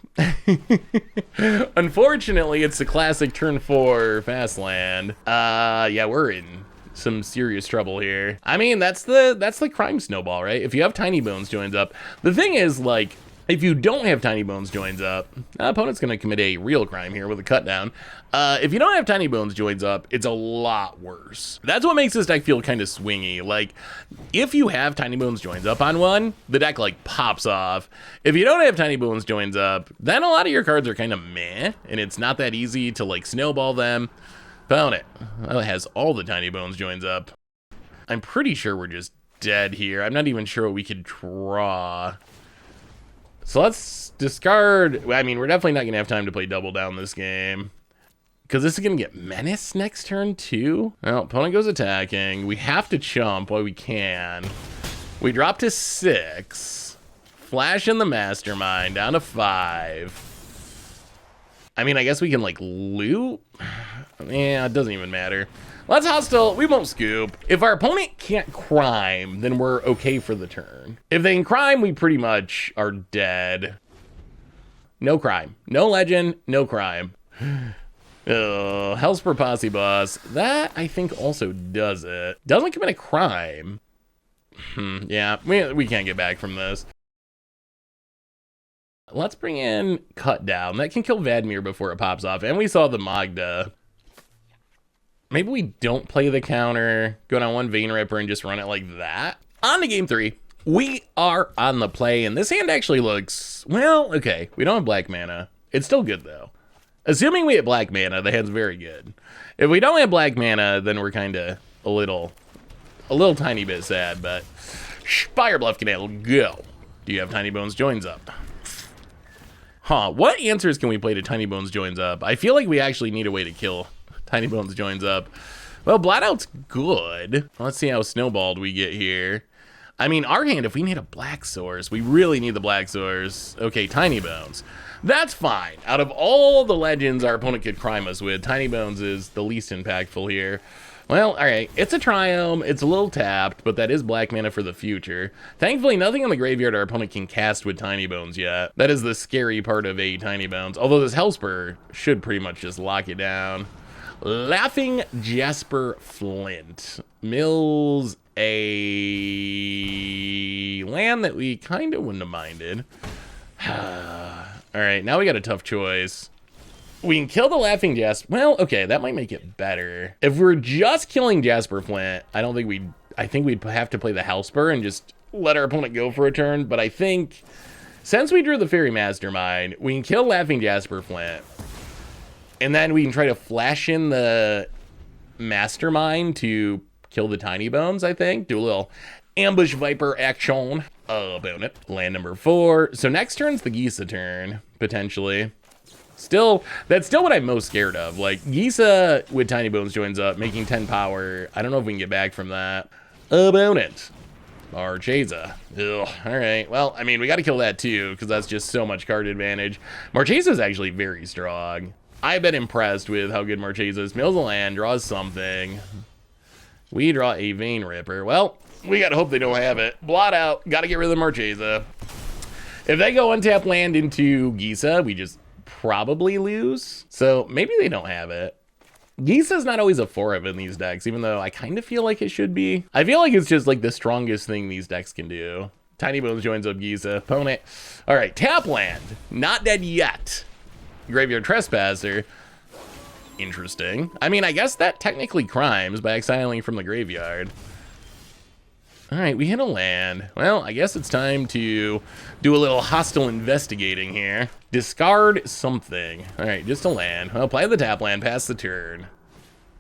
Unfortunately, it's the classic turn 4 fast land. Yeah, we're in some serious trouble here. I mean, that's the crime snowball, right? If you have Tiny Bones joins up, the thing is, like, if you don't have Tiny Bones joins up, opponent's gonna commit a real crime here with a cut down. If you don't have Tiny Bones joins up, it's a lot worse. That's what makes this deck feel kind of swingy. Like, if you have Tiny Bones joins up on one, the deck like pops off. If you don't have Tiny Bones joins up, then a lot of your cards are kind of meh, and it's not that easy to like snowball them. Found it. Well, it has all the Tiny Bones joins up. I'm pretty sure we're just dead here. I'm not even sure what we could draw. So let's discard. I mean, we're definitely not going to have time to play double down this game. Because this is going to get Menace next turn too. Well, opponent goes attacking. We have to chump while we can. We drop to 6. Flash in the Mastermind down to 5. I mean, I guess we can like loot. Yeah, it doesn't even matter. Let's hostile. We won't scoop. If our opponent can't crime, then we're okay for the turn. If they can crime, we pretty much are dead. No crime. No legend. No crime. Hellspur Posse Boss. That, I think, also does it. Doesn't commit a crime. Yeah, we can't get back from this. Let's bring in Cut Down. That can kill Vadmir before it pops off. And we saw the Magda. Maybe we don't play the counter, go down one Vein Ripper and just run it like that. On to game 3. We are on the play, and this hand actually looks, well, okay. We don't have black mana. It's still good, though. Assuming we have black mana, the hand's very good. If we don't have black mana, then we're kind of a little tiny bit sad, but Fire Bluff Canal, go. Do you have Tiny Bones joins up? Huh, what answers can we play to Tiny Bones joins up? I feel like we actually need a way to kill Tiny Bones joins up. Well, Blackout's good. Let's see how snowballed we get here. I mean, our hand, if we need a black source, we really need the black source. Okay, Tiny Bones. That's fine. Out of all the legends our opponent could crime us with, Tiny Bones is the least impactful here. Well, all right, it's a Triumph, it's a little tapped, but that is black mana for the future. Thankfully, nothing in the graveyard our opponent can cast with Tiny Bones yet. That is the scary part of a Tiny Bones, although this Hellspur should pretty much just lock it down. Laughing Jasper Flint. Mills a land that we kind of wouldn't have minded. All right, now we got a tough choice. We can kill the Laughing Jasper. Well, okay, that might make it better. If we're just killing Jasper Flint, I think we'd have to play the Hellspur and just let our opponent go for a turn. But I think since we drew the Fairy Mastermind, we can kill Laughing Jasper Flint. And then we can try to flash in the Mastermind to kill the Tiny Bones, I think. Do a little Ambush Viper action. About it. Land number 4. So next turn's the Gisa turn, potentially. That's still what I'm most scared of. Like, Gisa with Tiny Bones joins up, making 10 power. I don't know if we can get back from that. About it. Marchesa. Ugh. All right. Well, I mean, we got to kill that too, because that's just so much card advantage. Marchesa is actually very strong. I've been impressed with how good Marchesa is. Mills a land, draws something. We draw a Vein Ripper. Well, we got to hope they don't have it. Blot out. Got to get rid of the Marchesa. If they go untap land into Gisa, we just probably lose. So maybe they don't have it. Gisa's not always a 4-of in these decks, even though I kind of feel like it should be. I feel like it's just like the strongest thing these decks can do. Tiny Bones joins up Gisa. Opponent. All right, tap land. Not dead yet. Graveyard Trespasser. Interesting. I mean, I guess that technically crimes by exiling from the graveyard. All right, we hit a land. Well, I guess it's time to do a little hostile investigating here. Discard something. All right, just a land. Well, play the tap land, pass the turn.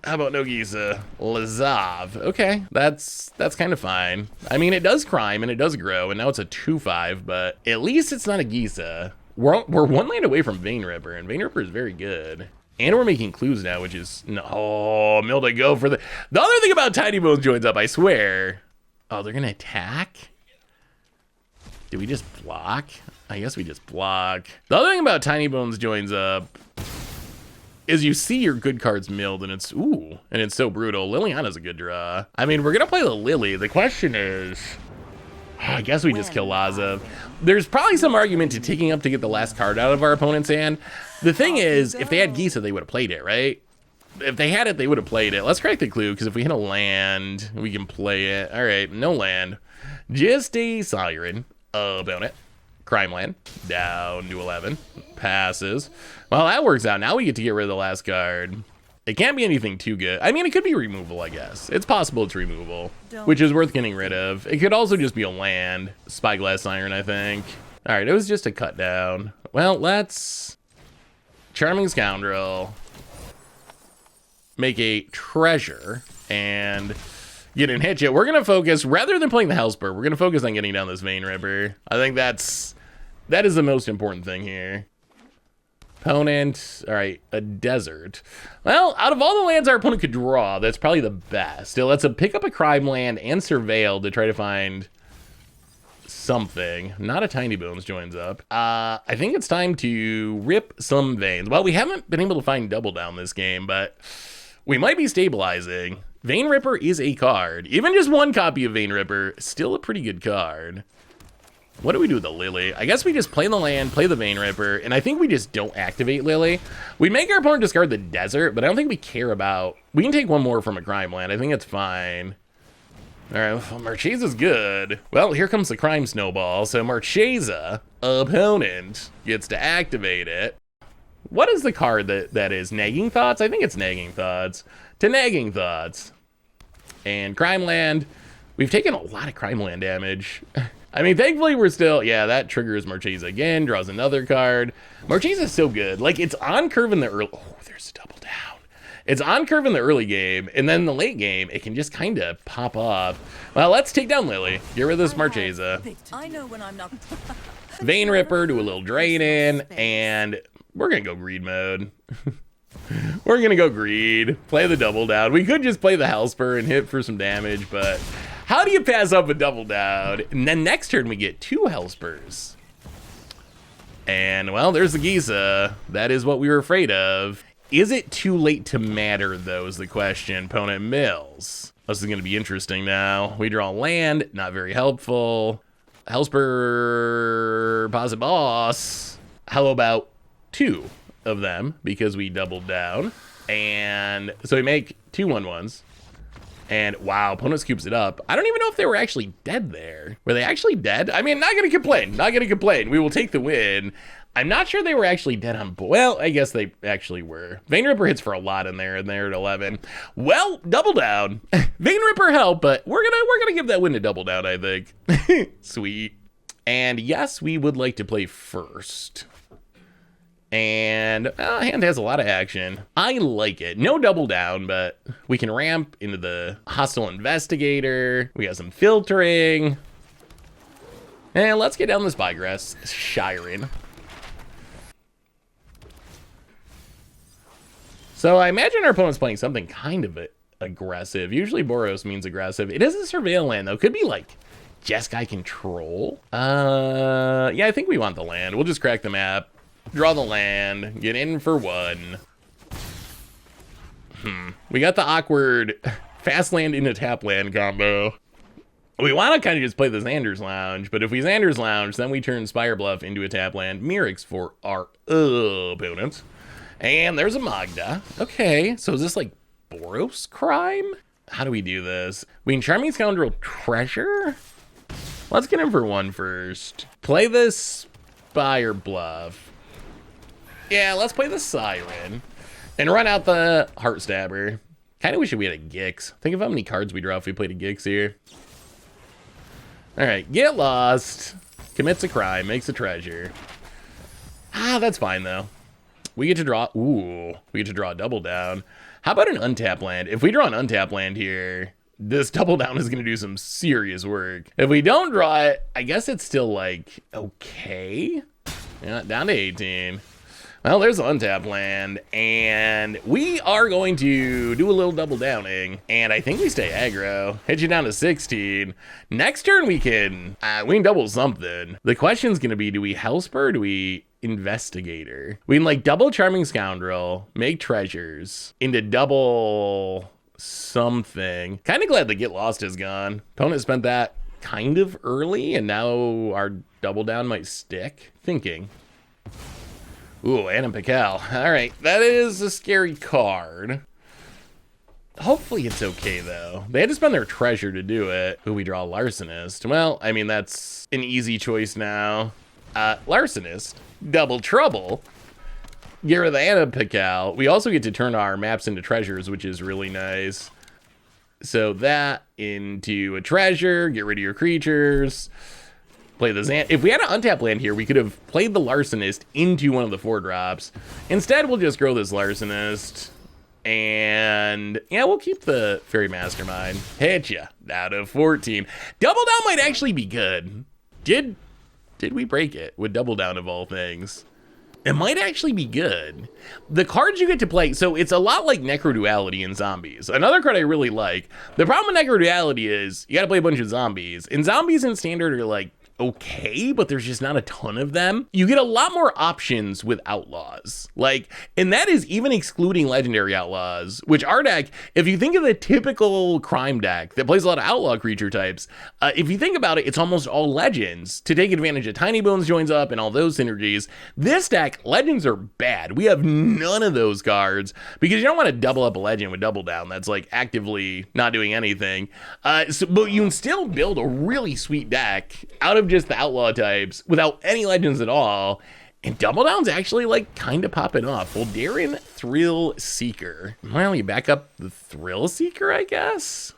How about no Gisa? Lazav. Okay, that's kind of fine. I mean, it does crime and it does grow, and now it's a 2/5, but at least it's not a Gisa. We're one land away from Vein Ripper, and Vein Ripper is very good. And we're making clues now, which is, no, oh, Milda, go for the other thing about Tiny Bones joins up, I swear. Oh, they're gonna attack? Did we just block? I guess we just block. The other thing about Tiny Bones joins up is you see your good cards milled, and it's, ooh, and it's so brutal. Liliana's a good draw. I mean, we're gonna play the Lily. The question is, I guess we just kill Lazav. There's probably some argument to taking up to get the last card out of our opponent's hand. The thing is, if they had Gisa, they would have played it, right? If they had it, they would have played it. Let's crack the clue, because if we hit a land, we can play it. All right, no land. Just a Siren. Opponent. Crime land. Down to 11. Passes. Well, that works out. Now we get to get rid of the last card. It can't be anything too good. I mean, it could be removal, I guess. It's possible it's removal, which is worth getting rid of. It could also just be a land. Spyglass Siren, I think. All right, it was just a cut down. Well, let's... Charming Scoundrel. Make a treasure and get in hit. We're gonna focus, rather than playing the Hellspur, we're gonna focus on getting down this Vein Ripper. I think that is the most important thing here. Opponent, all right, a desert. Well, out of all the lands our opponent could draw, that's probably the best. It lets him pick up a crime land and surveil to try to find something. Not a Tiny Bones joins up. I think it's time to rip some veins. Well, we haven't been able to find Double Down this game, but we might be stabilizing. Vein Ripper is a card. Even just one copy of Vein Ripper, still a pretty good card. What do we do with the Lily? I guess we just play the land, play the Vein Ripper, and I think we just don't activate Lily. We make our opponent discard the desert, but I don't think we care about... We can take one more from a crime land. I think it's fine. All right, well, Marchesa's good. Well, here comes the crime snowball. So Marchesa, opponent, gets to activate it. What is the card that is? Nagging Thoughts? I think it's Nagging Thoughts. To Nagging Thoughts. And Crime Land. We've taken a lot of Crime Land damage. I mean, thankfully we're still... Yeah, that triggers Marchesa again. Draws another card. Marchesa's so good. Like, it's on curve in the early... Oh, there's a Double Down. It's on curve in the early game, and then in the late game, it can just kind of pop up. Well, let's take down Lily. Get rid of this Marchesa. I know when I'm not. Vein Ripper, do a little drain in, and we're going to go greed mode. We're going to go greed, play the Double Down. We could just play the Hellspur and hit for some damage, but how do you pass up a Double Down? And then next turn, we get 2 Hellspurs. And, well, there's the Gisa. That is what we were afraid of. Is it too late to matter, though, is the question. Opponent mills. This is going to be interesting now. We draw land, not very helpful. Hellspur, Posit Boss. How about 2 of them, because we doubled down. And so we make 2 1/1s. And wow, opponent scoops it up. I don't even know if they were actually dead there. Were they actually dead? I mean, not going to complain. Not going to complain. We will take the win. I'm not sure they were actually dead on board. Well, I guess they actually were. Vein Ripper hits for a lot in there, and they're at 11. Well, Double Down. Vein Ripper helped, but we're gonna give that win to Double Down, I think. Sweet. And yes, we would like to play first. And hand has a lot of action. I like it. No Double Down, but we can ramp into the Hostile Investigator. We got some filtering. And let's get down this Spyglass Siren. So I imagine our opponent's playing something kind of aggressive. Usually Boros means aggressive. It is a surveil land, though. Could be like Jeskai Control. Yeah, I think we want the land. We'll just crack the map, draw the land, get in for 1. We got the awkward fast land into tap land combo. We want to kind of just play the Xander's Lounge, but if we Xander's Lounge, then we turn Spire Bluff into a tap land, Mirrex for our opponent. And there's a Magda. Okay, so is this like Boros crime? How do we do this? We can Charming Scoundrel Treasure? Let's get him for one first. Play this Spy or Bluff. Yeah, let's play the Siren. And run out the Heartstabber. Kind of wish we had a Gix. Think of how many cards we draw if we played a Gix here. All right, get lost. Commits a crime, makes a treasure. Ah, that's fine though. We get to draw, ooh, we get to draw a double down. How about an untap land? If we draw an untap land here, this double down is gonna do some serious work. If we don't draw it, I guess it's still like, okay. Yeah, down to 18. Well, there's the untap land, and we are going to do a little double downing, and I think we stay aggro. Hit you down to 16. Next turn we can double something. The question's gonna be, do we Hellspur or do we Investigator? We can like double Charming Scoundrel, make treasures into double something. Kind of glad the Get Lost is gone. Opponent spent that kind of early, and now our double down might stick. Thinking. Ooh, Anna Pical. All right, that is a scary card. Hopefully it's okay, though. They had to spend their treasure to do it. Ooh, we draw Larcenist. Well, I mean, that's an easy choice now. Larcenist. Double trouble. Get rid of the Anna Pical. We also get to turn our maps into treasures, which is really nice. So that into a treasure. Get rid of your creatures. Play the Zan. If we had an untap land here, we could have played the Larcenist into one of the 4-drops. Instead, we'll just grow this Larcenist. And yeah, we'll keep the Fairy Mastermind. Hit ya. Out of 14. Double down might actually be good. Did we break it with double down of all things? It might actually be good. The cards you get to play, so it's a lot like Necroduality in Zombies. Another card I really like. The problem with Necroduality is you gotta play a bunch of zombies. And zombies in Standard are like, okay, but there's just not a ton of them. You get a lot more options with Outlaws. Like, and that is even excluding Legendary Outlaws, which our deck, if you think of the typical crime deck that plays a lot of Outlaw creature types, if you think about it, it's almost all Legends to take advantage of Tiny Bones joins up and all those synergies. This deck, Legends are bad. We have none of those cards because you don't want to double up a Legend with double down. That's like actively not doing anything. But you can still build a really sweet deck out of just the Outlaw types without any Legends at all, and double down's actually like kind of popping off. Voldaren Thrill Seeker. Well, you back up the Thrill Seeker, I guess.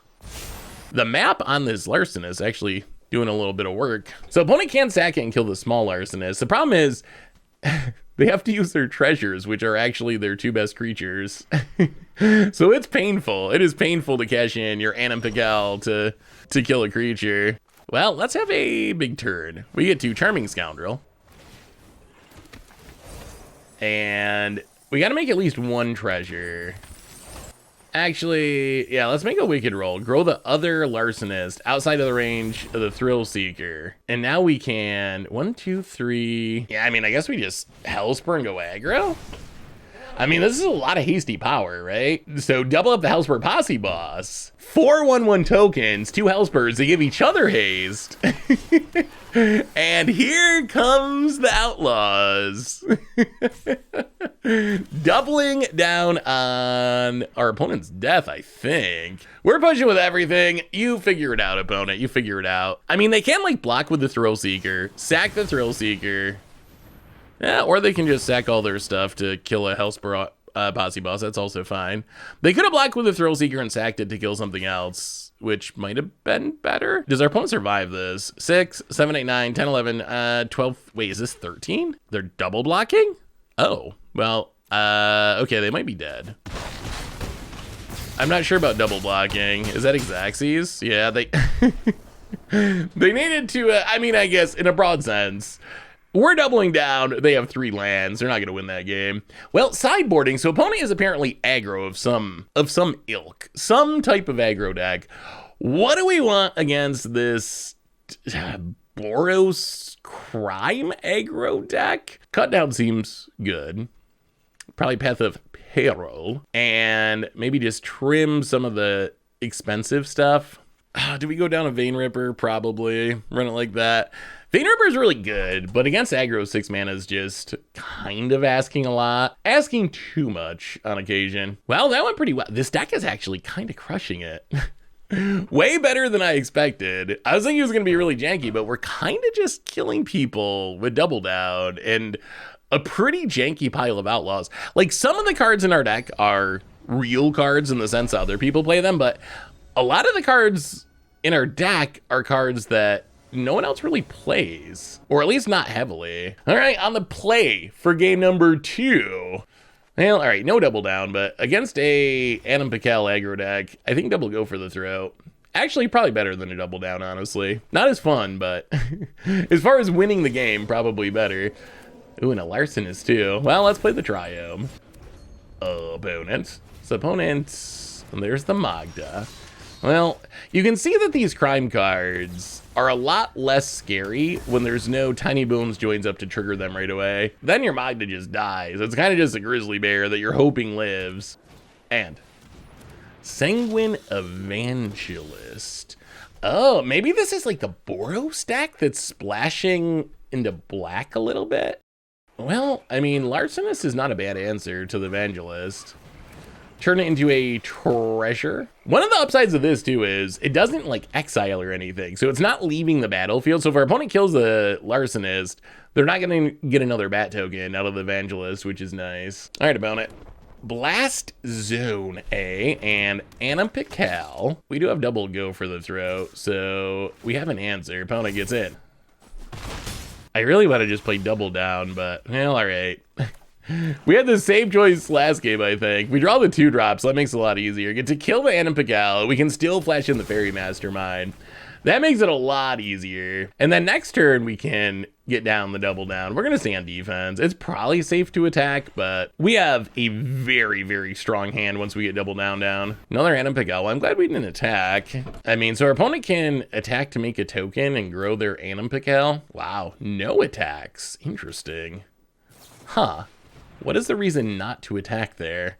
The map on this Larcenist is actually doing a little bit of work. So opponent can sack it and kill the small Larcenist. The problem is they have to use their treasures, which are actually their 2 best creatures. So it's painful. It is painful to cash in your Anna Pical to kill a creature. Well, let's have a big turn. We get to Charming Scoundrel. And we gotta make at least one treasure. Actually, yeah, let's make a Wicked roll. Grow the other Larcenist outside of the range of the Thrill Seeker. And now we can, 1, 2, 3. Yeah, I mean, I guess we just Hellspur and go aggro. I mean, this is a lot of hasty power, right? So double up the Hellspur Posse Boss. 4 1/1 tokens, 2 Hellspurs, they give each other haste. And here comes the Outlaws. Doubling down on our opponent's death, I think. We're pushing with everything. You figure it out, opponent. You figure it out. I mean, they can like block with the Thrill Seeker, sack the Thrill Seeker. Yeah, or they can just sack all their stuff to kill a Hellspur Posse Boss. That's also fine. They could have blocked with the Thrill Seeker and sacked it to kill something else, which might have been better. Does our opponent survive this? 6, 7, 8, 9, 10, 11, 12. Wait, is this 13? They're double blocking? Oh, well, okay, they might be dead. I'm not sure about double blocking. Is that Xaxes? Yeah, they they needed to, I mean, I guess in a broad sense, we're doubling down. They have 3 lands. They're not going to win that game. Well, sideboarding. So opponent is apparently aggro of some ilk, some type of aggro deck. What do we want against this Boros crime aggro deck? Cut down seems good. Probably Path of Peril, and maybe just trim some of the expensive stuff. Do we go down a Vein Ripper? Probably. Run it like that. Vein Ripper is really good, but against aggro 6 mana is just kind of asking a lot. Asking too much on occasion. Well, that went pretty well. This deck is actually kind of crushing it. Way better than I expected. I was thinking it was going to be really janky, but we're kind of just killing people with Double Down and a pretty janky pile of Outlaws. Like, some of the cards in our deck are real cards in the sense that other people play them, but a lot of the cards in our deck are cards that no one else really plays, or at least not heavily. All right, on the play for game number 2. Well, all right, no Double Down, but against a Adam Pikel aggro deck, I think double go for the throat. Actually, probably better than a Double Down, honestly. Not as fun, but as far as winning the game, probably better. Ooh, and a Larcenist too. Well, let's play the Triome. Opponent. So opponent, and there's the Magda. Well, you can see that these crime cards are a lot less scary when there's no Tiny Bones joins up to trigger them right away. Then your Magda just dies. It's kind of just a grizzly bear that you're hoping lives. And Sanguine Evangelist. Oh, maybe this is like the Boros deck that's splashing into black a little bit? Well, I mean, Larcenist is not a bad answer to the Evangelist. Turn it into a treasure. One of the upsides of this too is it doesn't like exile or anything, so it's not leaving the battlefield. So if our opponent kills the Larcenist, they're not gonna get another bat token out of the Evangelist, which is nice. All right, opponent. Blast Zone A and Anna Pical. We do have double go for the throat, so we have an answer. Opponent gets in. I really want to just play Double Down, but well, all right. We had the same choice last game, I think. We draw the 2-drop, so that makes it a lot easier. Get to kill the Anna Pical. We can still flash in the Fairy Mastermind. That makes it a lot easier. And then next turn, we can get down the Double Down. We're going to stay on defense. It's probably safe to attack, but we have a very, very strong hand once we get Double Down. Another Anna Pical. Well, I'm glad we didn't attack. I mean, so our opponent can attack to make a token and grow their Anna Pical. Wow, no attacks. Interesting. Huh. What is the reason not to attack there?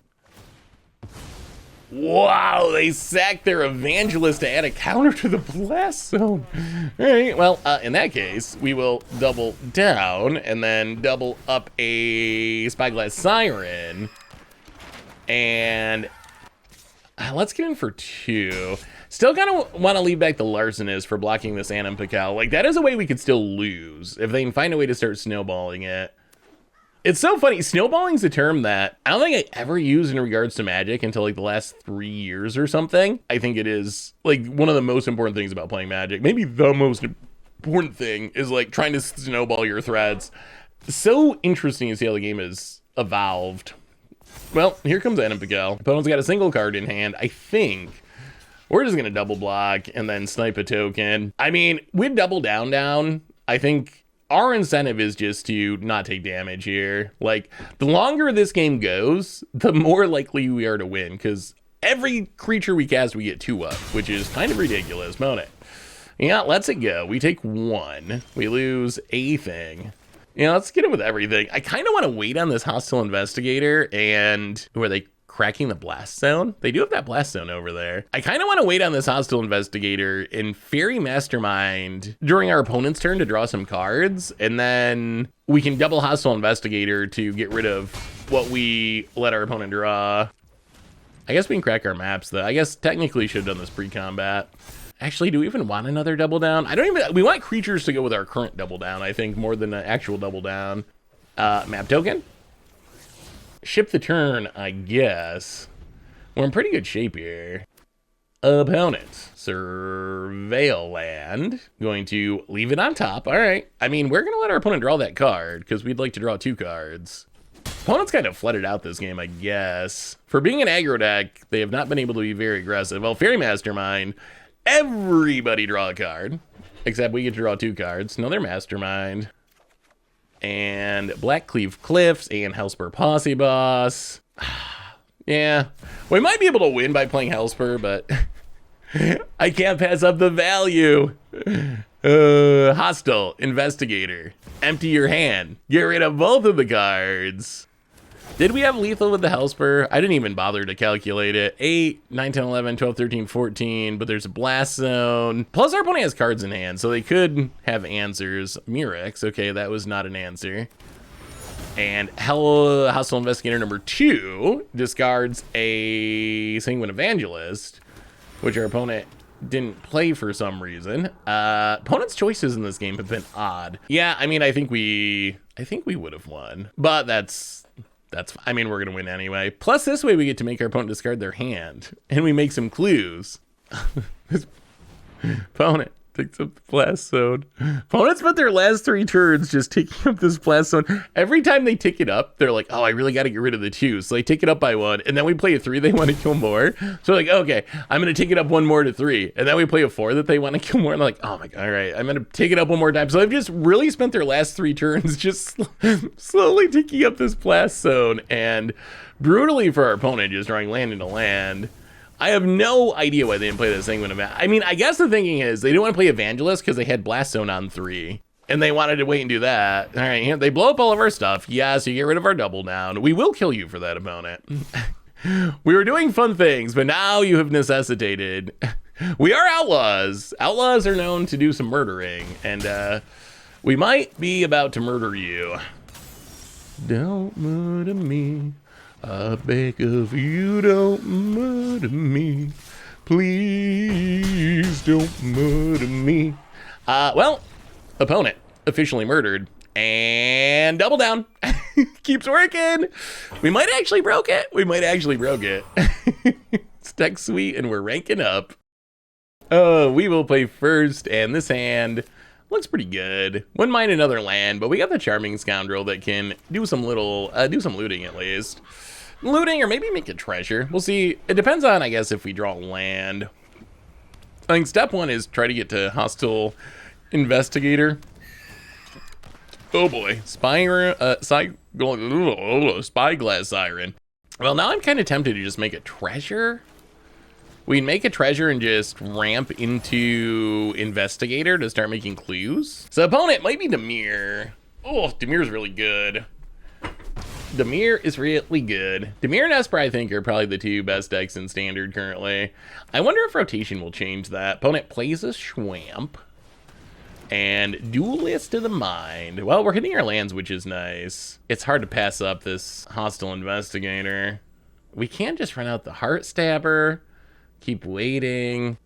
Wow, they sacked their Evangelist to add a counter to the Blast Zone. All right, well, in that case, we will double down and then double up a Spyglass Siren. And let's get in for 2. Still kind of want to leave back the Larcenist for blocking this Anna Pical. Like, that is a way we could still lose if they can find a way to start snowballing it. It's so funny. Snowballing is a term that I don't think I ever used in regards to Magic until like the last 3 years or something. I think it is like one of the most important things about playing Magic. Maybe the most important thing is like trying to snowball your threats. So interesting to see how the game has evolved. Well, here comes Anna Pical. Opponent's got a single card in hand. I think we're just going to double block and then snipe a token. I mean, with Double Down, I think our incentive is just to not take damage here. Like, the longer this game goes, the more likely we are to win, because every creature we cast, we get 2 up, which is kind of ridiculous, won't it? Yeah, let's it go. We take 1. We lose a thing. Yeah, let's get it with everything. I kind of want to wait on this Hostile Investigator, and who are they? Cracking the Blast Zone? They do have that Blast Zone over there. I kind of want to wait on this Hostile Investigator and Fairy Mastermind during our opponent's turn to draw some cards, and then we can double Hostile Investigator to get rid of what we let our opponent draw. I guess we can crack our maps, though. I guess technically should have done this pre-combat. Actually, do we even want another Double Down? We want creatures to go with our current Double Down, I think, more than an actual Double Down. Map token? Ship the turn, I guess. We're in pretty good shape here. Opponent. Surveil land. Going to leave it on top. All right. I mean, we're going to let our opponent draw that card because we'd like to draw 2 cards. Opponent's kind of flooded out this game, I guess. For being an aggro deck, they have not been able to be very aggressive. Well, Fairy Mastermind, everybody draw a card. Except we get to draw 2 cards. Another Mastermind. And Blackcleave Cliffs and Hellspur Posse Boss. Yeah, we might be able to win by playing Hellspur, but I can't pass up the value. Hostile Investigator. Empty your hand. Get rid of both of the cards. Did we have lethal with the Hellspur? I didn't even bother to calculate it. 8, 9, 10, 11, 12, 13, 14, but there's a blast zone. Plus our opponent has cards in hand, so they could have answers. Murex, okay, that was not an answer. And Hostile Investigator number 2 discards a Sanguine Evangelist, which our opponent didn't play for some reason. Opponent's choices in this game have been odd. Yeah, I mean, I think we would have won, but I mean, we're gonna win anyway. Plus, this way we get to make our opponent discard their hand, and we make some clues. This opponent takes up the blast zone. Opponents spent their last 3 turns just taking up this blast zone. Every time they tick it up, they're like, oh, I really got to get rid of the 2. So they take it up by 1, and then we play a 3 they want to kill more. So like, okay, I'm going to take it up 1 more to 3. And then we play a 4 that they want to kill more. And they're like, oh my God, all right, I'm going to take it up 1 more time. So they've just really spent their last 3 turns just slowly ticking up this blast zone. And brutally for our opponent, just drawing land into land. I have no idea why they didn't play the Sanguine Evangelist. I mean, I guess the thinking is they didn't want to play Evangelist because they had Blast Zone on 3. And they wanted to wait and do that. All right, they blow up all of our stuff. Yeah, so you get rid of our double down. We will kill you for that, opponent. We were doing fun things, but now you have necessitated. We are outlaws. Outlaws are known to do some murdering. And we might be about to murder you. Don't murder me. I beg of you, don't murder me. Please don't murder me. Well, opponent officially murdered. And double down. Keeps working. We might actually broke it. It's deck sweet and we're ranking up. We will play first, and this hand looks pretty good. Wouldn't mind another land, but we got the Charming Scoundrel that can do some looting at least. Looting, or maybe make a treasure. We'll see. It depends on, I guess, if we draw land. I think step 1 is try to get to Hostile Investigator. Oh boy. Spyglass Siren. Well, now I'm kind of tempted to just make a treasure. We can make a treasure and just ramp into Investigator to start making clues. So opponent might be Dimir. Oh, Dimir's really good. Dimir is really good. Dimir and Esper, I think, are probably the 2 best decks in Standard currently. I wonder if rotation will change that. Opponent plays a Schwamp. And Duelist of the Mind. Well, we're hitting our lands, which is nice. It's hard to pass up this Hostile Investigator. We can just run out the Heart Stabber. Keep waiting.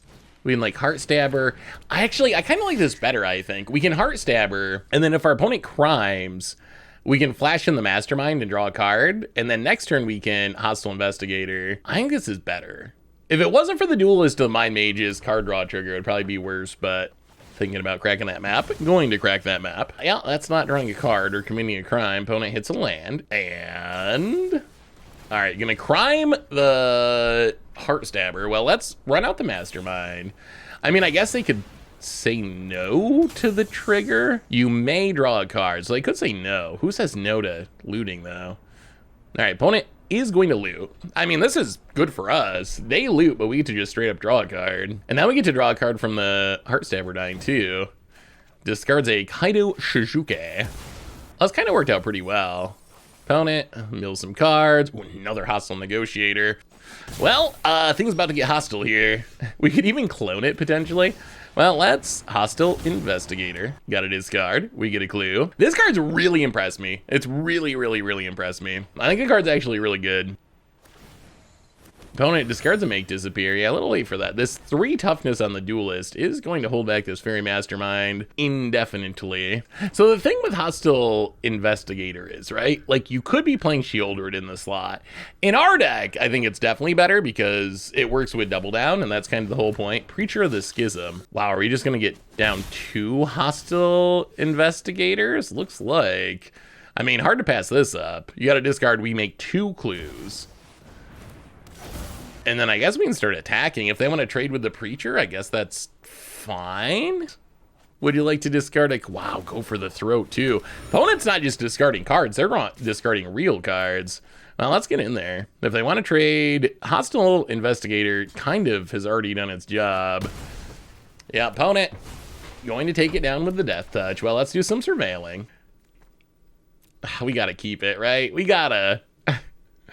We can like Heart Stabber. I kind of like this better, I think. We can Heart Stabber, and then if our opponent crimes, we can flash in the Mastermind and draw a card, and then next turn we can Hostile Investigator. I think this is better. If it wasn't for the Duelist of the Mind Mage's card draw trigger, it'd probably be worse, but thinking about cracking that map, going to crack that map. Yeah, that's not drawing a card or committing a crime. Opponent hits a land, and all right, gonna crime the Heart Stabber. Well, let's run out the Mastermind. I mean, I guess they could say no to the trigger. You may draw a card, so they could say no. Who says no to looting, though? All right, opponent is going to loot. I mean, this is good for us. They loot, but we get to just straight up draw a card. And now we get to draw a card from the Heart Stabber dying, too. Discards a Kaido Shizuke. That's kind of worked out pretty well. Opponent mills some cards. Ooh, another Hostile Negotiator. Well, things about to get hostile here. We could even clone it, potentially. Well, let's Hostile Investigator. Got a discard. We get a clue. This card's really impressed me. It's really, really, really impressed me. I think the card's actually really good. Opponent discards a Make Disappear. Yeah, a little late for that. This 3 toughness on the Duelist is going to hold back this Fairy Mastermind indefinitely. So the thing with Hostile Investigator is, right, like you could be playing Shieldred in the slot. In our deck, I think it's definitely better because it works with Double Down, and that's kind of the whole point. Preacher of the Schism. Wow, are we just going to get down 2 Hostile Investigators? Looks like. I mean, hard to pass this up. You got to discard, we make 2 clues. And then I guess we can start attacking. If they want to trade with the Preacher, I guess that's fine. Would you like to discard a... Wow, go for the throat, too. Opponent's not just discarding cards. They're not discarding real cards. Well, let's get in there. If they want to trade, Hostile Investigator kind of has already done its job. Yeah, opponent going to take it down with the Death Touch. Well, let's do some surveilling. We got to keep it, right? We got to...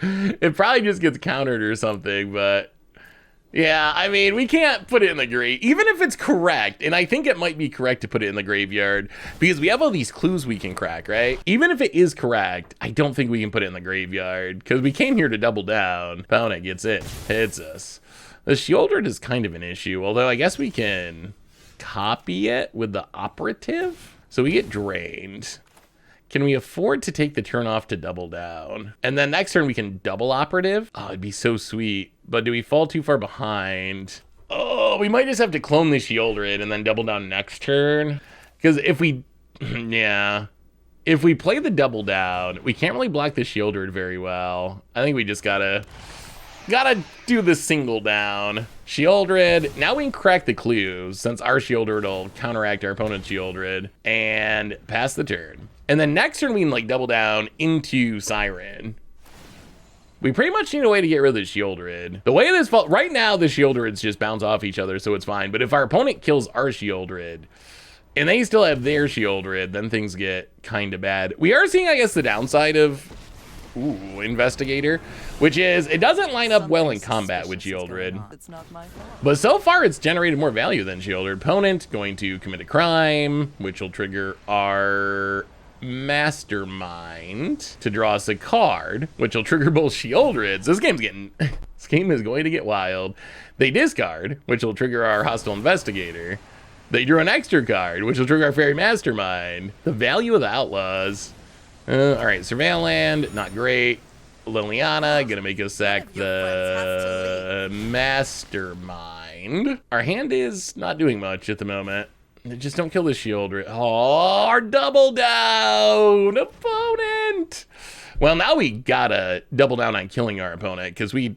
It probably just gets countered or something, but yeah, I mean, we can't put it in the grave, even if it's correct, and I think it might be correct to put it in the graveyard, because we have all these clues we can crack, right? Even if it is correct, I don't think we can put it in the graveyard, because we came here to double down. Opponent gets it, hits us. The Shieldred is kind of an issue, although I guess we can copy it with the operative, so we get drained. Can we afford to take the turn off to double down? And then next turn we can double operative? Oh, it'd be so sweet. But do we fall too far behind? Oh, we might just have to clone the Shieldred and then double down next turn. Because if we, yeah. If we play the double down, we can't really block the Shieldred very well. I think we just gotta do the single down. Shieldred, now we can crack the clues since our Shieldred will counteract our opponent's Shieldred and pass the turn. And then next turn we can like double down into Siren. We pretty much need a way to get rid of the Shieldred. The way this falls, right now the Shieldreds just bounce off each other, so it's fine. But if our opponent kills our Shieldred, and they still have their Shieldred, then things get kind of bad. We are seeing, I guess, the downside of Investigator, which is it doesn't line up well in combat with Shieldred. It's not my fault. But so far it's generated more value than Shieldred. Opponent going to commit a crime, which will trigger our Mastermind to draw us a card, which will trigger both Shieldreds. This game is going to get wild. They discard, which will trigger our Hostile Investigator. They drew an extra card, which will trigger our Fairy Mastermind. The value of the Outlaws. All right, Surveil Land, not great. Liliana, gonna make us sack the Mastermind. Our hand is not doing much at the moment. Just don't kill the Shieldred. Oh, our double down opponent. Well, now we gotta double down on killing our opponent because we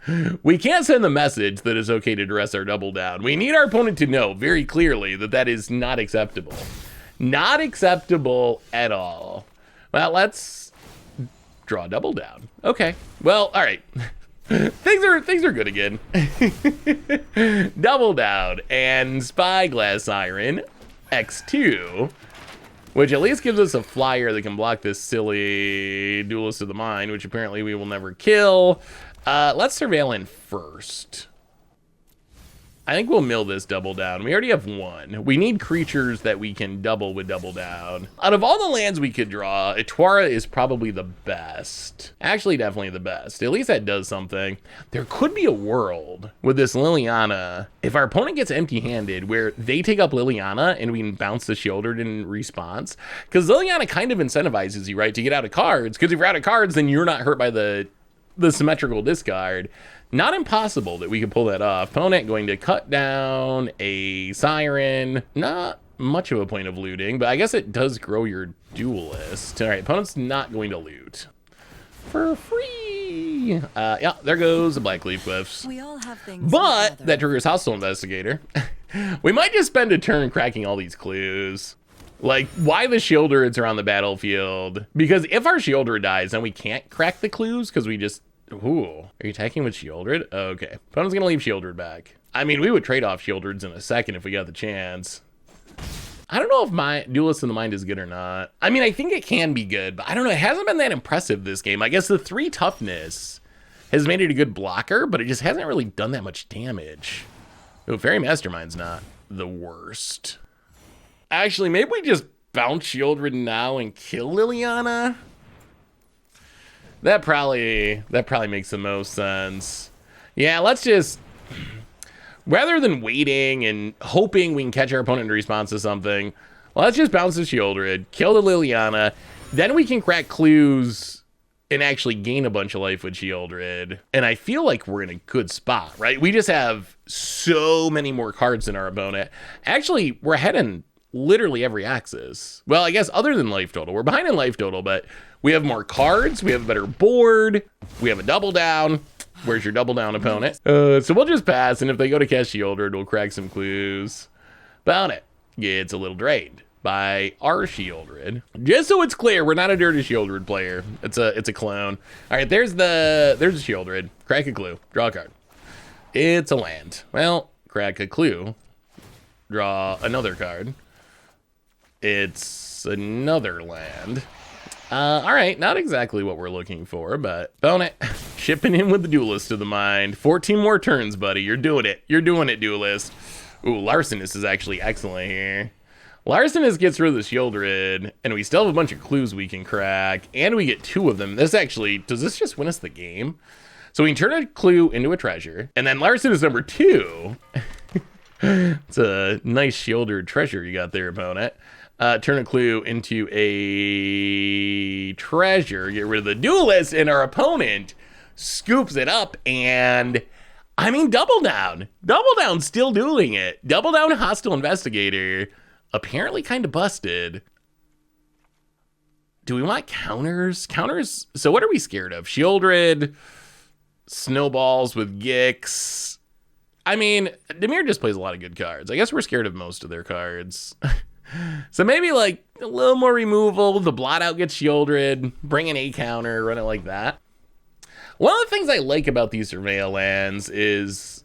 can't send the message that it's okay to dress our double down. We need our opponent to know very clearly that that is not acceptable. Not acceptable at all. Well, let's draw double down. Okay. Well, all right. Things are good again. Double down and Spyglass Siren X2, which at least gives us a flyer that can block this silly Duelist of the Mind, which apparently we will never kill. Let's Surveil in first. I think we'll mill this double down. We already have one. We need creatures that we can double with double down. Out of all the lands we could draw, Etwara is probably the best. Actually, definitely the best. At least that does something. There could be a world with this Liliana, if our opponent gets empty-handed, where they take up Liliana and we can bounce the Shieldred in response. Because Liliana kind of incentivizes you, right, to get out of cards. Because if you're out of cards, then you're not hurt by the symmetrical discard. Not impossible that we could pull that off. Opponent going to cut down a Siren. Not much of a point of looting, but I guess it does grow your Duelist. All right, opponent's not going to loot. For free. Yeah, there goes the Black Leaf Glyphs. We all have things. But that triggers Hostile Investigator. We might just spend a turn cracking all these clues. Like, why the Shieldreds are on the battlefield. Because if our Shieldred dies, then we can't crack the clues because we just... Ooh, are you attacking with Shieldred? Oh, okay. Opponent's gonna leave Shieldred back. I mean, we would trade off Shieldreds in a second if we got the chance. I don't know if my Duelist in the Mind is good or not. I mean, I think it can be good, but I don't know. It hasn't been that impressive this game. I guess the 3 toughness has made it a good blocker, but it just hasn't really done that much damage. Oh, Fairy Mastermind's not the worst. Actually, maybe we just bounce Shieldred now and kill Liliana. That probably makes the most sense. Yeah, let's just, rather than waiting and hoping we can catch our opponent in response to something, let's just bounce the Shieldred, kill the Liliana, then we can crack clues and actually gain a bunch of life with Shieldred. And I feel like we're in a good spot, right? We just have so many more cards than our opponent. Actually, we're ahead in literally every axis. Well, I guess other than life total. We're behind in life total, but we have more cards, we have a better board, we have a double down. Where's your double down opponent? So we'll just pass, and if they go to cast Shieldred, we'll crack some clues. Opponent gets a little drained by our Shieldred. Just so it's clear, we're not a dirty Shieldred player. It's a clone. All right, there's a Shieldred. Crack a clue, draw a card. It's a land. Well, crack a clue, draw another card. It's another land. All right, not exactly what we're looking for, but opponent shipping in with the Duelist to the mind. 14 more turns, buddy. You're doing it. You're doing it, Duelist. Ooh, Larcenous is actually excellent here. Larcenous gets rid of the Shieldred, and we still have a bunch of clues we can crack, and we get 2 of them. This actually, does this just win us the game? So we can turn a clue into a treasure, and then Larcenous number 2. It's a nice Shieldred treasure you got there, opponent. Turn a clue into a treasure, get rid of the Duelist, and our opponent scoops it up, and I mean, Double Down. Double Down still doing it. Double Down Hostile Investigator, apparently kind of busted. Do we want counters? Counters, so what are we scared of? Shieldred, Snowballs with Gix. I mean, Dimir just plays a lot of good cards. I guess we're scared of most of their cards. So maybe like a little more removal, the blot out gets Shieldred, bring an A counter, run it like that. One of the things I like about these Surveil lands is,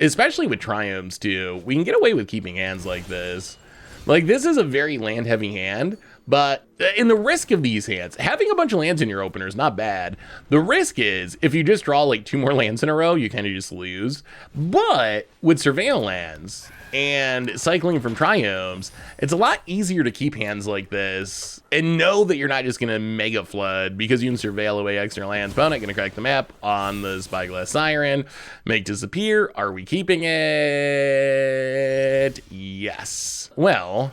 especially with Triumphs too, we can get away with keeping hands like this. Like this is a very land heavy hand, but in the risk of these hands, having a bunch of lands in your opener is not bad. The risk is if you just draw like 2 more lands in a row, you kind of just lose. But with Surveil lands and cycling from Triumphs, it's a lot easier to keep hands like this and know that you're not just going to Mega Flood because you can Surveil away extra lands. Opponent going to crack the map on the Spyglass Siren. Make disappear. Are we keeping it? Yes. Well,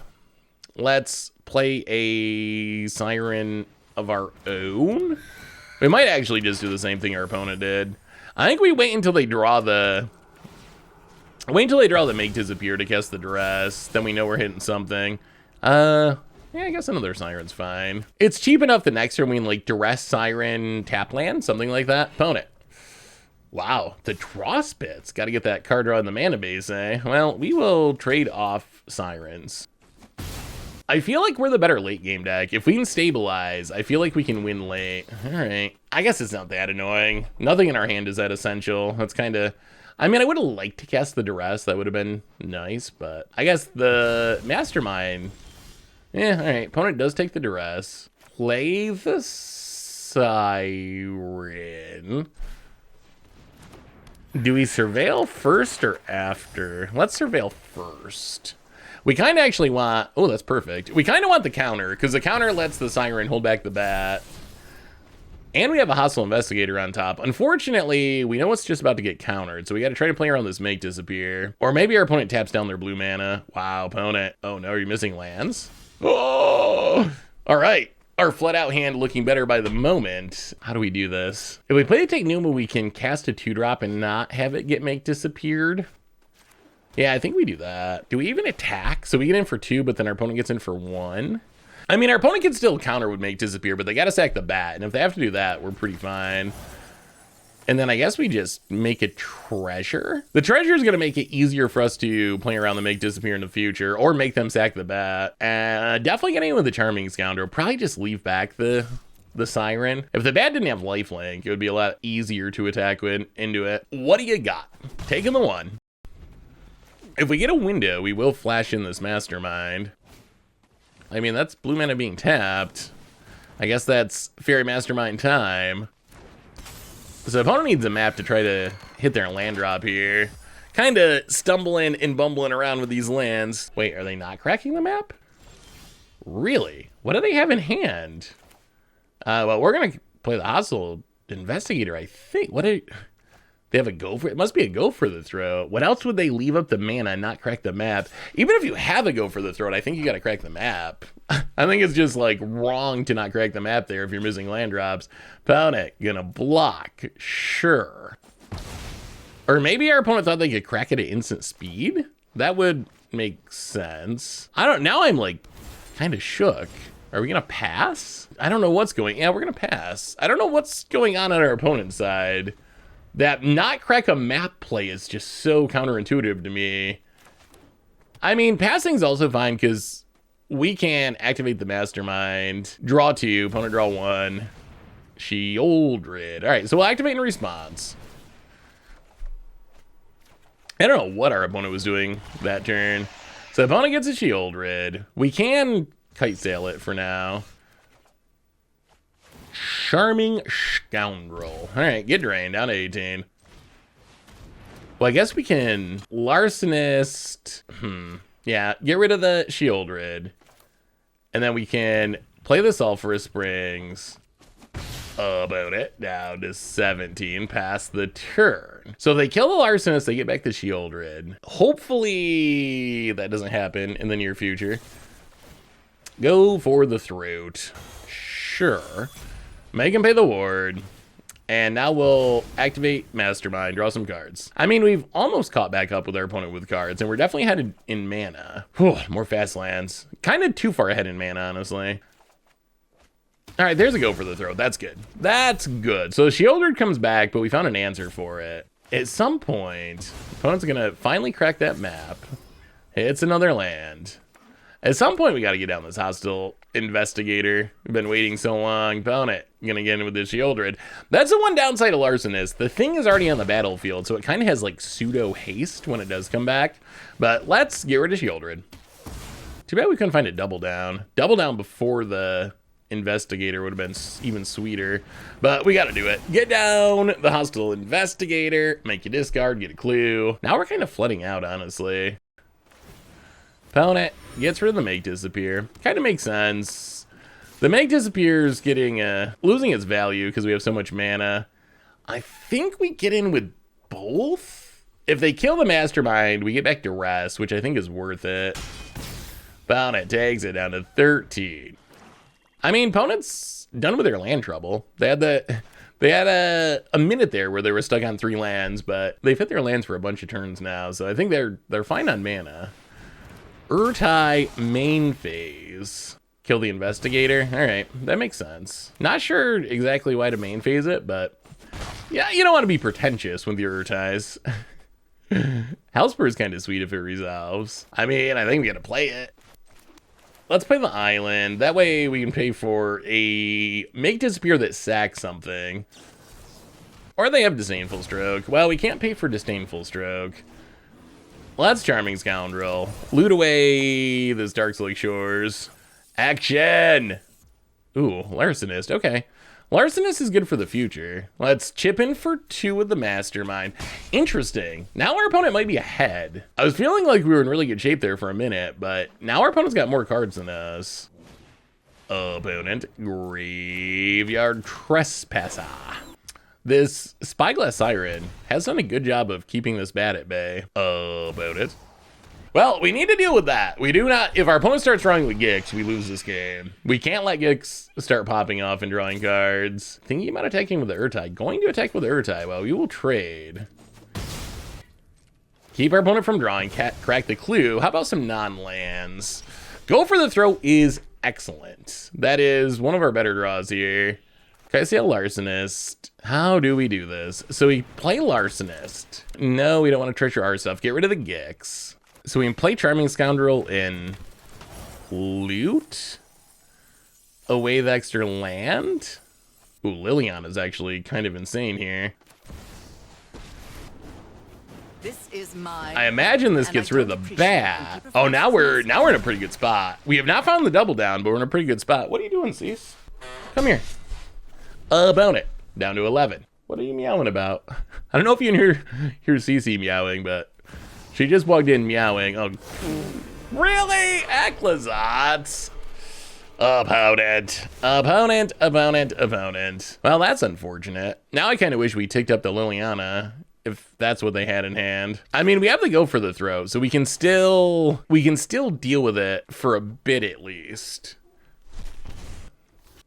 let's play a Siren of our own. We might actually just do the same thing our opponent did. I think we wait until they draw the... Make Disappear to cast the Duress, then we know we're hitting something. Yeah, I guess another Siren's fine. It's cheap enough the next turn we can like Duress, Siren, tap land, something like that. Opponent. Wow, the draw spits. Got to get that card draw in the mana base, eh? Well, we will trade off Sirens. I feel like we're the better late game deck. If we can stabilize, I feel like we can win late. All right. I guess it's not that annoying. Nothing in our hand is that essential. That's kind of... I mean, I would have liked to cast the Duress. That would have been nice, but I guess the Mastermind... Yeah, all right. Opponent does take the Duress. Play the Siren. Do we Surveil first or after? Let's Surveil first. We kind of actually want... Oh, that's perfect. We kind of want the counter, because the counter lets the Siren hold back the bat. And we have a Hostile Investigator on top. Unfortunately, we know it's just about to get countered, so we got to try to play around this Make Disappear. Or maybe our opponent taps down their blue mana. Wow, opponent. Oh no, are you missing lands? Oh! All right. Our flood out hand looking better by the moment. How do we do this? If we play the Technuma, we can cast a 2-drop and not have it get Make Disappeared. Yeah, I think we do that. Do we even attack? So we get in for 2, but then our opponent gets in for 1. I mean, our opponent can still counter with Make Disappear, but they got to sack the bat. And if they have to do that, we're pretty fine. And then I guess we just make a treasure. The treasure is going to make it easier for us to play around the Make Disappear in the future or make them sack the bat. Definitely getting in with the Charming Scoundrel. Probably just leave back the Siren. If the bat didn't have lifelink, it would be a lot easier to attack into it. What do you got? Taking the 1. If we get a window, we will flash in this Mastermind. I mean, that's blue mana being tapped. I guess that's Fairy Mastermind time. So opponent needs a map to try to hit their land drop here. Kind of stumbling and bumbling around with these lands. Wait, are they not cracking the map? Really? What do they have in hand? Well, we're going to play the Hostile Investigator, I think. They have a go for it. It must be a go for the throat. What else would they leave up the mana and not crack the map? Even if you have a go for the throat, I think you got to crack the map. I think it's just like wrong to not crack the map there if you're missing land drops. Opponent gonna block, sure. Or maybe our opponent thought they could crack it at instant speed. That would make sense. Now I'm like kind of shook. Are we gonna pass? I don't know what's going. Yeah, we're gonna pass. I don't know what's going on our opponent's side. That not crack a map play is just so counterintuitive to me. I mean, passing's also fine because we can activate the Mastermind, draw 2, opponent draw 1, Shieldred. All right, so we'll activate in response. I don't know what our opponent was doing that turn. So the opponent gets a Shieldred. We can Kite Sail it for now. Charming Scoundrel. All right, get drained, down to 18. Well, I guess we can Larcenist. Yeah, get rid of the Shieldred. And then we can play the Sulphurous Springs. About it, down to 17, past the turn. So if they kill the Larcenist, they get back the Shieldred. Hopefully that doesn't happen in the near future. Go for the Throat. Sure. Make him pay the ward. And now we'll activate Mastermind, draw some cards. I mean, we've almost caught back up with our opponent with cards, and we're definitely headed in mana. Whew, more fast lands. Kind of too far ahead in mana, honestly. All right, there's a go for the throat. That's good. That's good. So Shieldred comes back, but we found an answer for it. At some point, opponent's gonna finally crack that map. It's another land. At some point, we got to get down this hostile investigator. We've been waiting so long. Opponent gonna get in with this Shieldred. That's the one downside of Larcenist. The thing is already on the battlefield, so it kind of has like pseudo haste when it does come back. But let's get rid of Shieldred. Too bad we couldn't find a double down. Double down before the investigator would have been even sweeter, but we got to do it. Get down the hostile investigator, make you discard, get a clue. Now we're kind of flooding out, honestly. Opponent gets rid of the Make Disappear. Kind of makes sense. The Make Disappear is getting losing its value because we have so much mana. I think we get in with both. If they kill the Mastermind, we get back to rest, which I think is worth it. Opponent takes it down to 13. I mean, opponent's done with their land trouble. They had a minute there where they were stuck on 3 lands, but they've hit their lands for a bunch of turns now, so I think they're fine on mana. Urtai main phase. Kill the investigator. All right, that makes sense. Not sure exactly why to main phase it, but yeah, you don't want to be pretentious with your Urtais. Hellspur is kind of sweet if it resolves. I mean, I think we gotta play it. Let's play the island. That way we can pay for a Make Disappear that sacks something. Or they have Disdainful Stroke. Well, we can't pay for Disdainful Stroke. Well, that's Charming Scoundrel. Loot away this Dark Lake Shores. Action! Ooh, Larcenist. Okay. Larcenist is good for the future. Let's chip in for 2 with the Mastermind. Interesting. Now our opponent might be ahead. I was feeling like we were in really good shape there for a minute, but now our opponent's got more cards than us. Opponent, Graveyard Trespasser. This Spyglass Siren has done a good job of keeping this bat at bay. Opponent. Well, we need to deal with that. We do not, if our opponent starts drawing with Gix, we lose this game. We can't let Gix start popping off and drawing cards. Thinking about attacking with the Urtai. Going to attack with the Urtai. Well, we will trade. Keep our opponent from drawing. Crack the clue. How about some non-lands? Go for the throw is excellent. That is one of our better draws here. Okay, I see a Larcenist. How do we do this? So we play Larcenist. No, we don't want to treasure our stuff. Get rid of the Gix. So we can play Charming Scoundrel in loot away the extra land. Ooh, Liliana is actually kind of insane here. This is mine. I imagine this gets rid of the bat. Oh, now we're in a pretty good spot. We have not found the double down, but we're in a pretty good spot. What are you doing, Cease? Come here. About it. Down to 11. What are you meowing about? I don't know if you can hear Cece meowing, but she just walked in meowing. Oh, really? Aclazats. Opponent. Well, that's unfortunate. Now I kind of wish we ticked up the Liliana, if that's what they had in hand. I mean, we have to go for the throw, so we can still deal with it for a bit at least.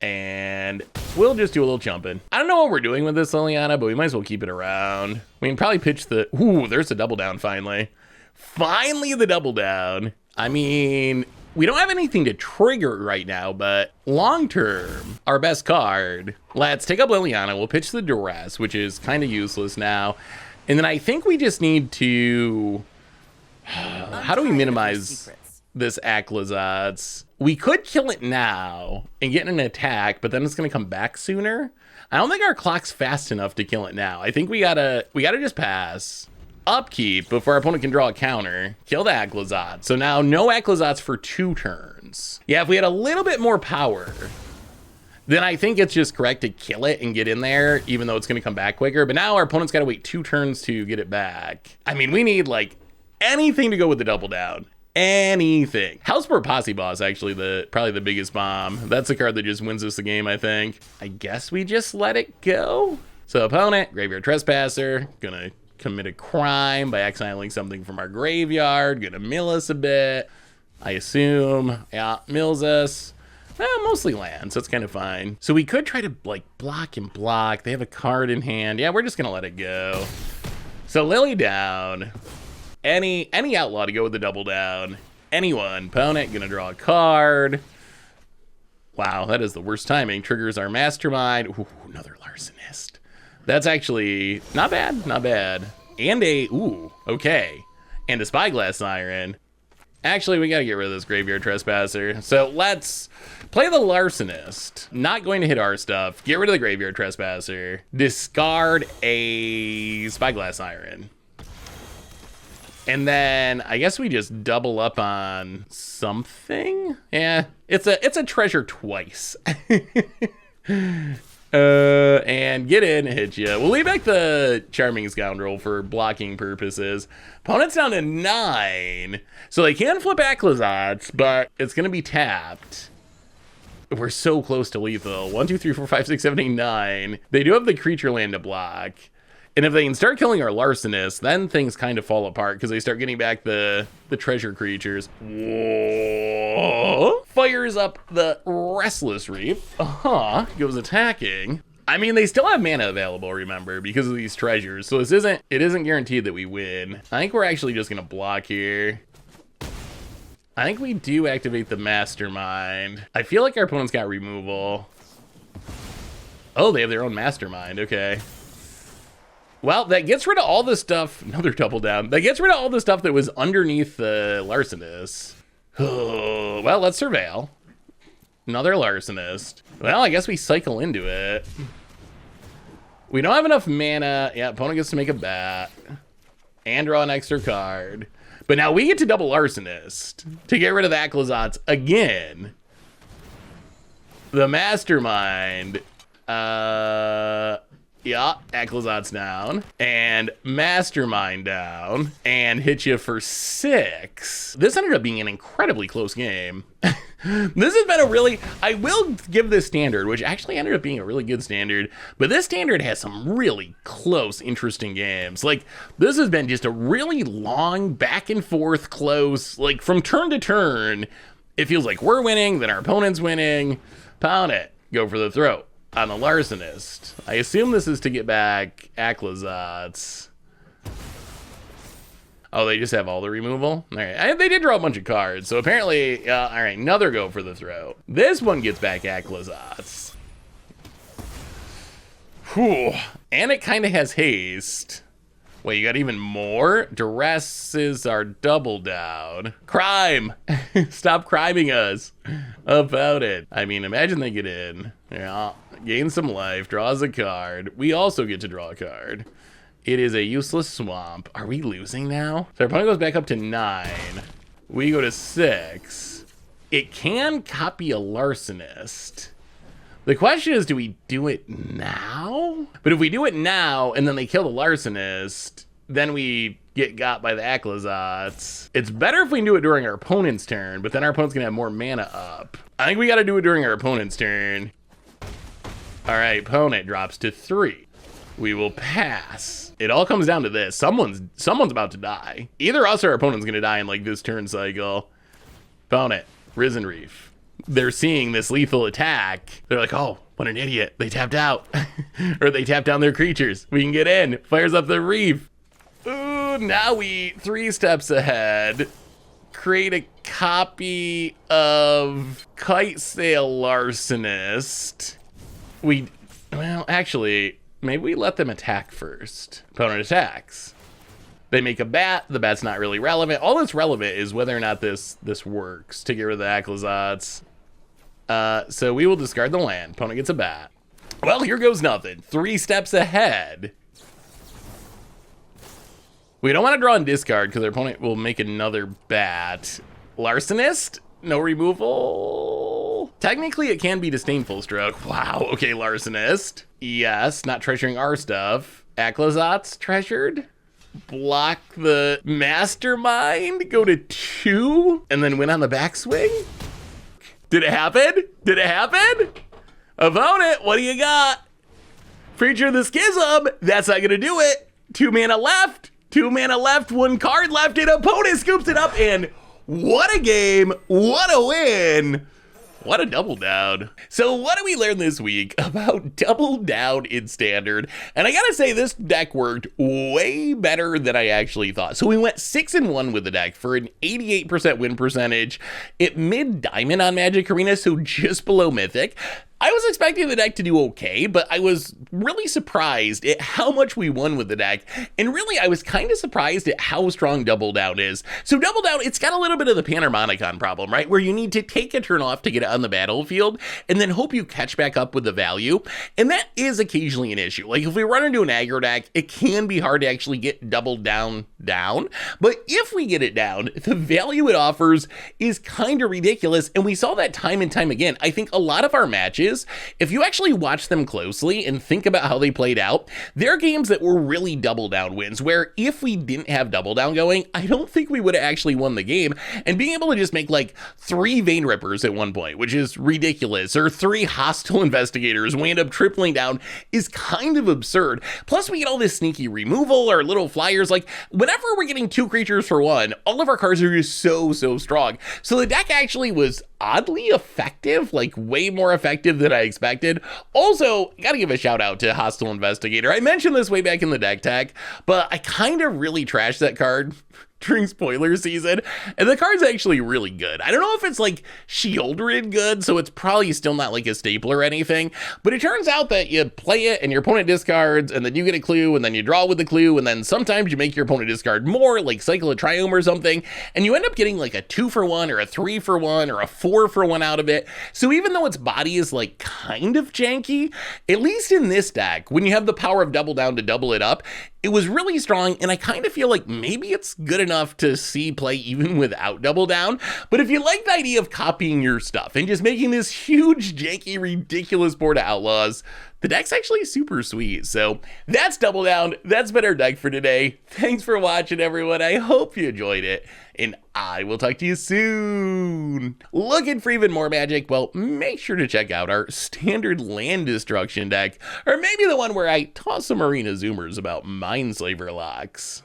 And we'll just do a little jumping. I don't know what we're doing with this Liliana, but we might as well keep it around. We can probably pitch the... Ooh, there's a double down finally. Finally the double down. I mean, we don't have anything to trigger right now, but long term, our best card. Let's take up Liliana. We'll pitch the Duress, which is kind of useless now. And then I think we just need to... How do we minimize this Aclazats? We could kill it now and get an attack, but then it's going to come back sooner. I don't think our clock's fast enough to kill it now. I think we gotta just pass. Upkeep before our opponent can draw a counter. Kill the Aclazats. So now no Aclazats for 2 turns. Yeah, if we had a little bit more power, then I think it's just correct to kill it and get in there, even though it's going to come back quicker. But now our opponent's got to wait 2 turns to get it back. I mean, we need like anything to go with the double down. Anything. Houseboard Posse Boss, actually, probably the biggest bomb. That's the card that just wins us the game, I think. I guess we just let it go. So opponent, Graveyard Trespasser, gonna commit a crime by exiling something from our graveyard, gonna mill us a bit. I assume, yeah, mills us. Mostly lands, that's kind of fine. So we could try to like block and block. They have a card in hand. Yeah, we're just gonna let it go. So Lily down. Any outlaw to go with the double down. Anyone. Opponent gonna draw a card. Wow, that is the worst timing. Triggers our mastermind. Ooh, another larcenist. That's actually not bad, not bad. And okay. And a Spyglass Siren. Actually, we gotta get rid of this Graveyard Trespasser. So let's play the Larcenist. Not going to hit our stuff. Get rid of the Graveyard Trespasser. Discard a Spyglass Siren. And then I guess we just double up on something. Yeah, it's a treasure twice. And get in, hit you. We'll leave back the Charming Scoundrel for blocking purposes. Opponent's down to 9. So they can flip Aclazotz, but it's going to be tapped. We're so close to lethal. 1, 2, 3, 4, 5, 6, 7, 8, 9. They do have the creature land to block. And if they can start killing our Larcenist, then things kind of fall apart because they start getting back the treasure creatures. Whoa. Fires up the Restless Reef. Goes attacking. I mean, they still have mana available, remember, because of these treasures. So it isn't guaranteed that we win. I think we're actually just going to block here. I think we do activate the Mastermind. I feel like our opponent's got removal. Oh, they have their own Mastermind. Okay. Well, that gets rid of all the stuff. Another double down. That gets rid of all the stuff that was underneath the Larcenist. Oh, well, let's surveil. Another Larcenist. Well, I guess we cycle into it. We don't have enough mana. Yeah, opponent gets to make a bat. And draw an extra card. But now we get to double Larcenist to get rid of the Aclazotz again. The Mastermind. Yeah, Aclazotz down, and Mastermind down, and hit you for 6. This ended up being an incredibly close game. This has been I will give this standard, which actually ended up being a really good standard, but this standard has some really close, interesting games. Like, this has been just a really long, back and forth, close, like, from turn to turn, it feels like we're winning, then our opponent's winning. Pound it. Go for the throat. On the Larcenist. I assume this is to get back Aclazotz. Oh, they just have all the removal? All right, they did draw a bunch of cards, so apparently, all right, another go for the throat. This one gets back Aclazotz. Whew, and it kind of has haste. Wait, you got even more? Duress is our double down. Crime! Stop criming us about it. I mean, imagine they get in. Yeah, gain some life, draws a card. We also get to draw a card. It is a useless swamp. Are we losing now? So our opponent goes back up to 9. We go to 6. It can copy a Larcenist. The question is, do we do it now? But if we do it now, and then they kill the Larcenist, then we get got by the Aclazotz. It's better if we do it during our opponent's turn, but then our opponent's gonna have more mana up. I think we gotta do it during our opponent's turn. All right, opponent drops to 3. We will pass. It all comes down to this. Someone's about to die. Either us or our opponent's gonna die in like this turn cycle. Opponent, Risen Reef. They're seeing this lethal attack. They're like, oh, what an idiot. They tapped out. Or they tapped down their creatures. We can get in. Fires up the reef. Ooh, now we 3 steps ahead. Create a copy of Kite Sail Larcenist. Well, actually, maybe we let them attack first. Opponent attacks. They make a bat. The bat's not really relevant. All that's relevant is whether or not this works to get rid of the Aclazotz. So we will discard the land. Opponent gets a bat. Well, here goes nothing. 3 steps ahead. We don't want to draw and discard because our opponent will make another bat. Larcenist? No removal. Technically, it can be disdainful stroke. Wow, okay, larcenist. Yes, not treasuring our stuff. Aclazot's treasured. Block the mastermind, go to 2, and then win on the backswing? Did it happen? Did it happen? Opponent, what do you got? Preacher of the Schism, that's not gonna do it. 2 mana left, 2 mana left, 1 card left, and opponent scoops it up, and what a game, what a win. What a double down. So what did we learn this week about double down in standard? And I gotta say, this deck worked way better than I actually thought. So we went 6-1 with the deck for an 88% win percentage. It mid diamond on Magic Arena, so just below Mythic. I was expecting the deck to do okay, but I was really surprised at how much we won with the deck. And really, I was kind of surprised at how strong Double Down is. So Double Down, it's got a little bit of the Panharmonicon problem, right? Where you need to take a turn off to get it on the battlefield and then hope you catch back up with the value. And that is occasionally an issue. Like if we run into an aggro deck, it can be hard to actually get Double Down down. But if we get it down, the value it offers is kind of ridiculous. And we saw that time and time again. I think a lot of our matches, if you actually watch them closely and think about how they played out, they're games that were really double down wins, where if we didn't have double down going, I don't think we would have actually won the game. And being able to just make like 3 Vein Rippers at one point, which is ridiculous, or 3 Hostile Investigators, we end up tripling down, is kind of absurd. Plus we get all this sneaky removal or little flyers. Like whenever we're getting 2 creatures for 1, all of our cards are just so strong. So the deck actually was oddly effective, like way more effective than I expected. Also, gotta give a shout out to Hostile Investigator. I mentioned this way back in the deck tag, but I kind of really trashed that card during spoiler season, and the card's actually really good. I don't know if it's like Shieldred good, so it's probably still not like a staple or anything, but it turns out that you play it and your opponent discards, and then you get a clue, and then you draw with the clue, and then sometimes you make your opponent discard more, like Cycle of Triome or something, and you end up getting like a 2-for-1 or a 3-for-1 or a 4-for-1 out of it. So even though its body is like kind of janky, at least in this deck, when you have the power of Double Down to double it up, it was really strong, and I kind of feel like maybe it's good enough to see play even without Double Down. But if you like the idea of copying your stuff and just making this huge, janky, ridiculous board of Outlaws, the deck's actually super sweet. So that's Double Down. That's been our deck for today. Thanks for watching, everyone. I hope you enjoyed it, and I will talk to you soon. Looking for even more magic? Well, make sure to check out our standard land destruction deck, or maybe the one where I toss some Arena Zoomers about Mindslaver locks.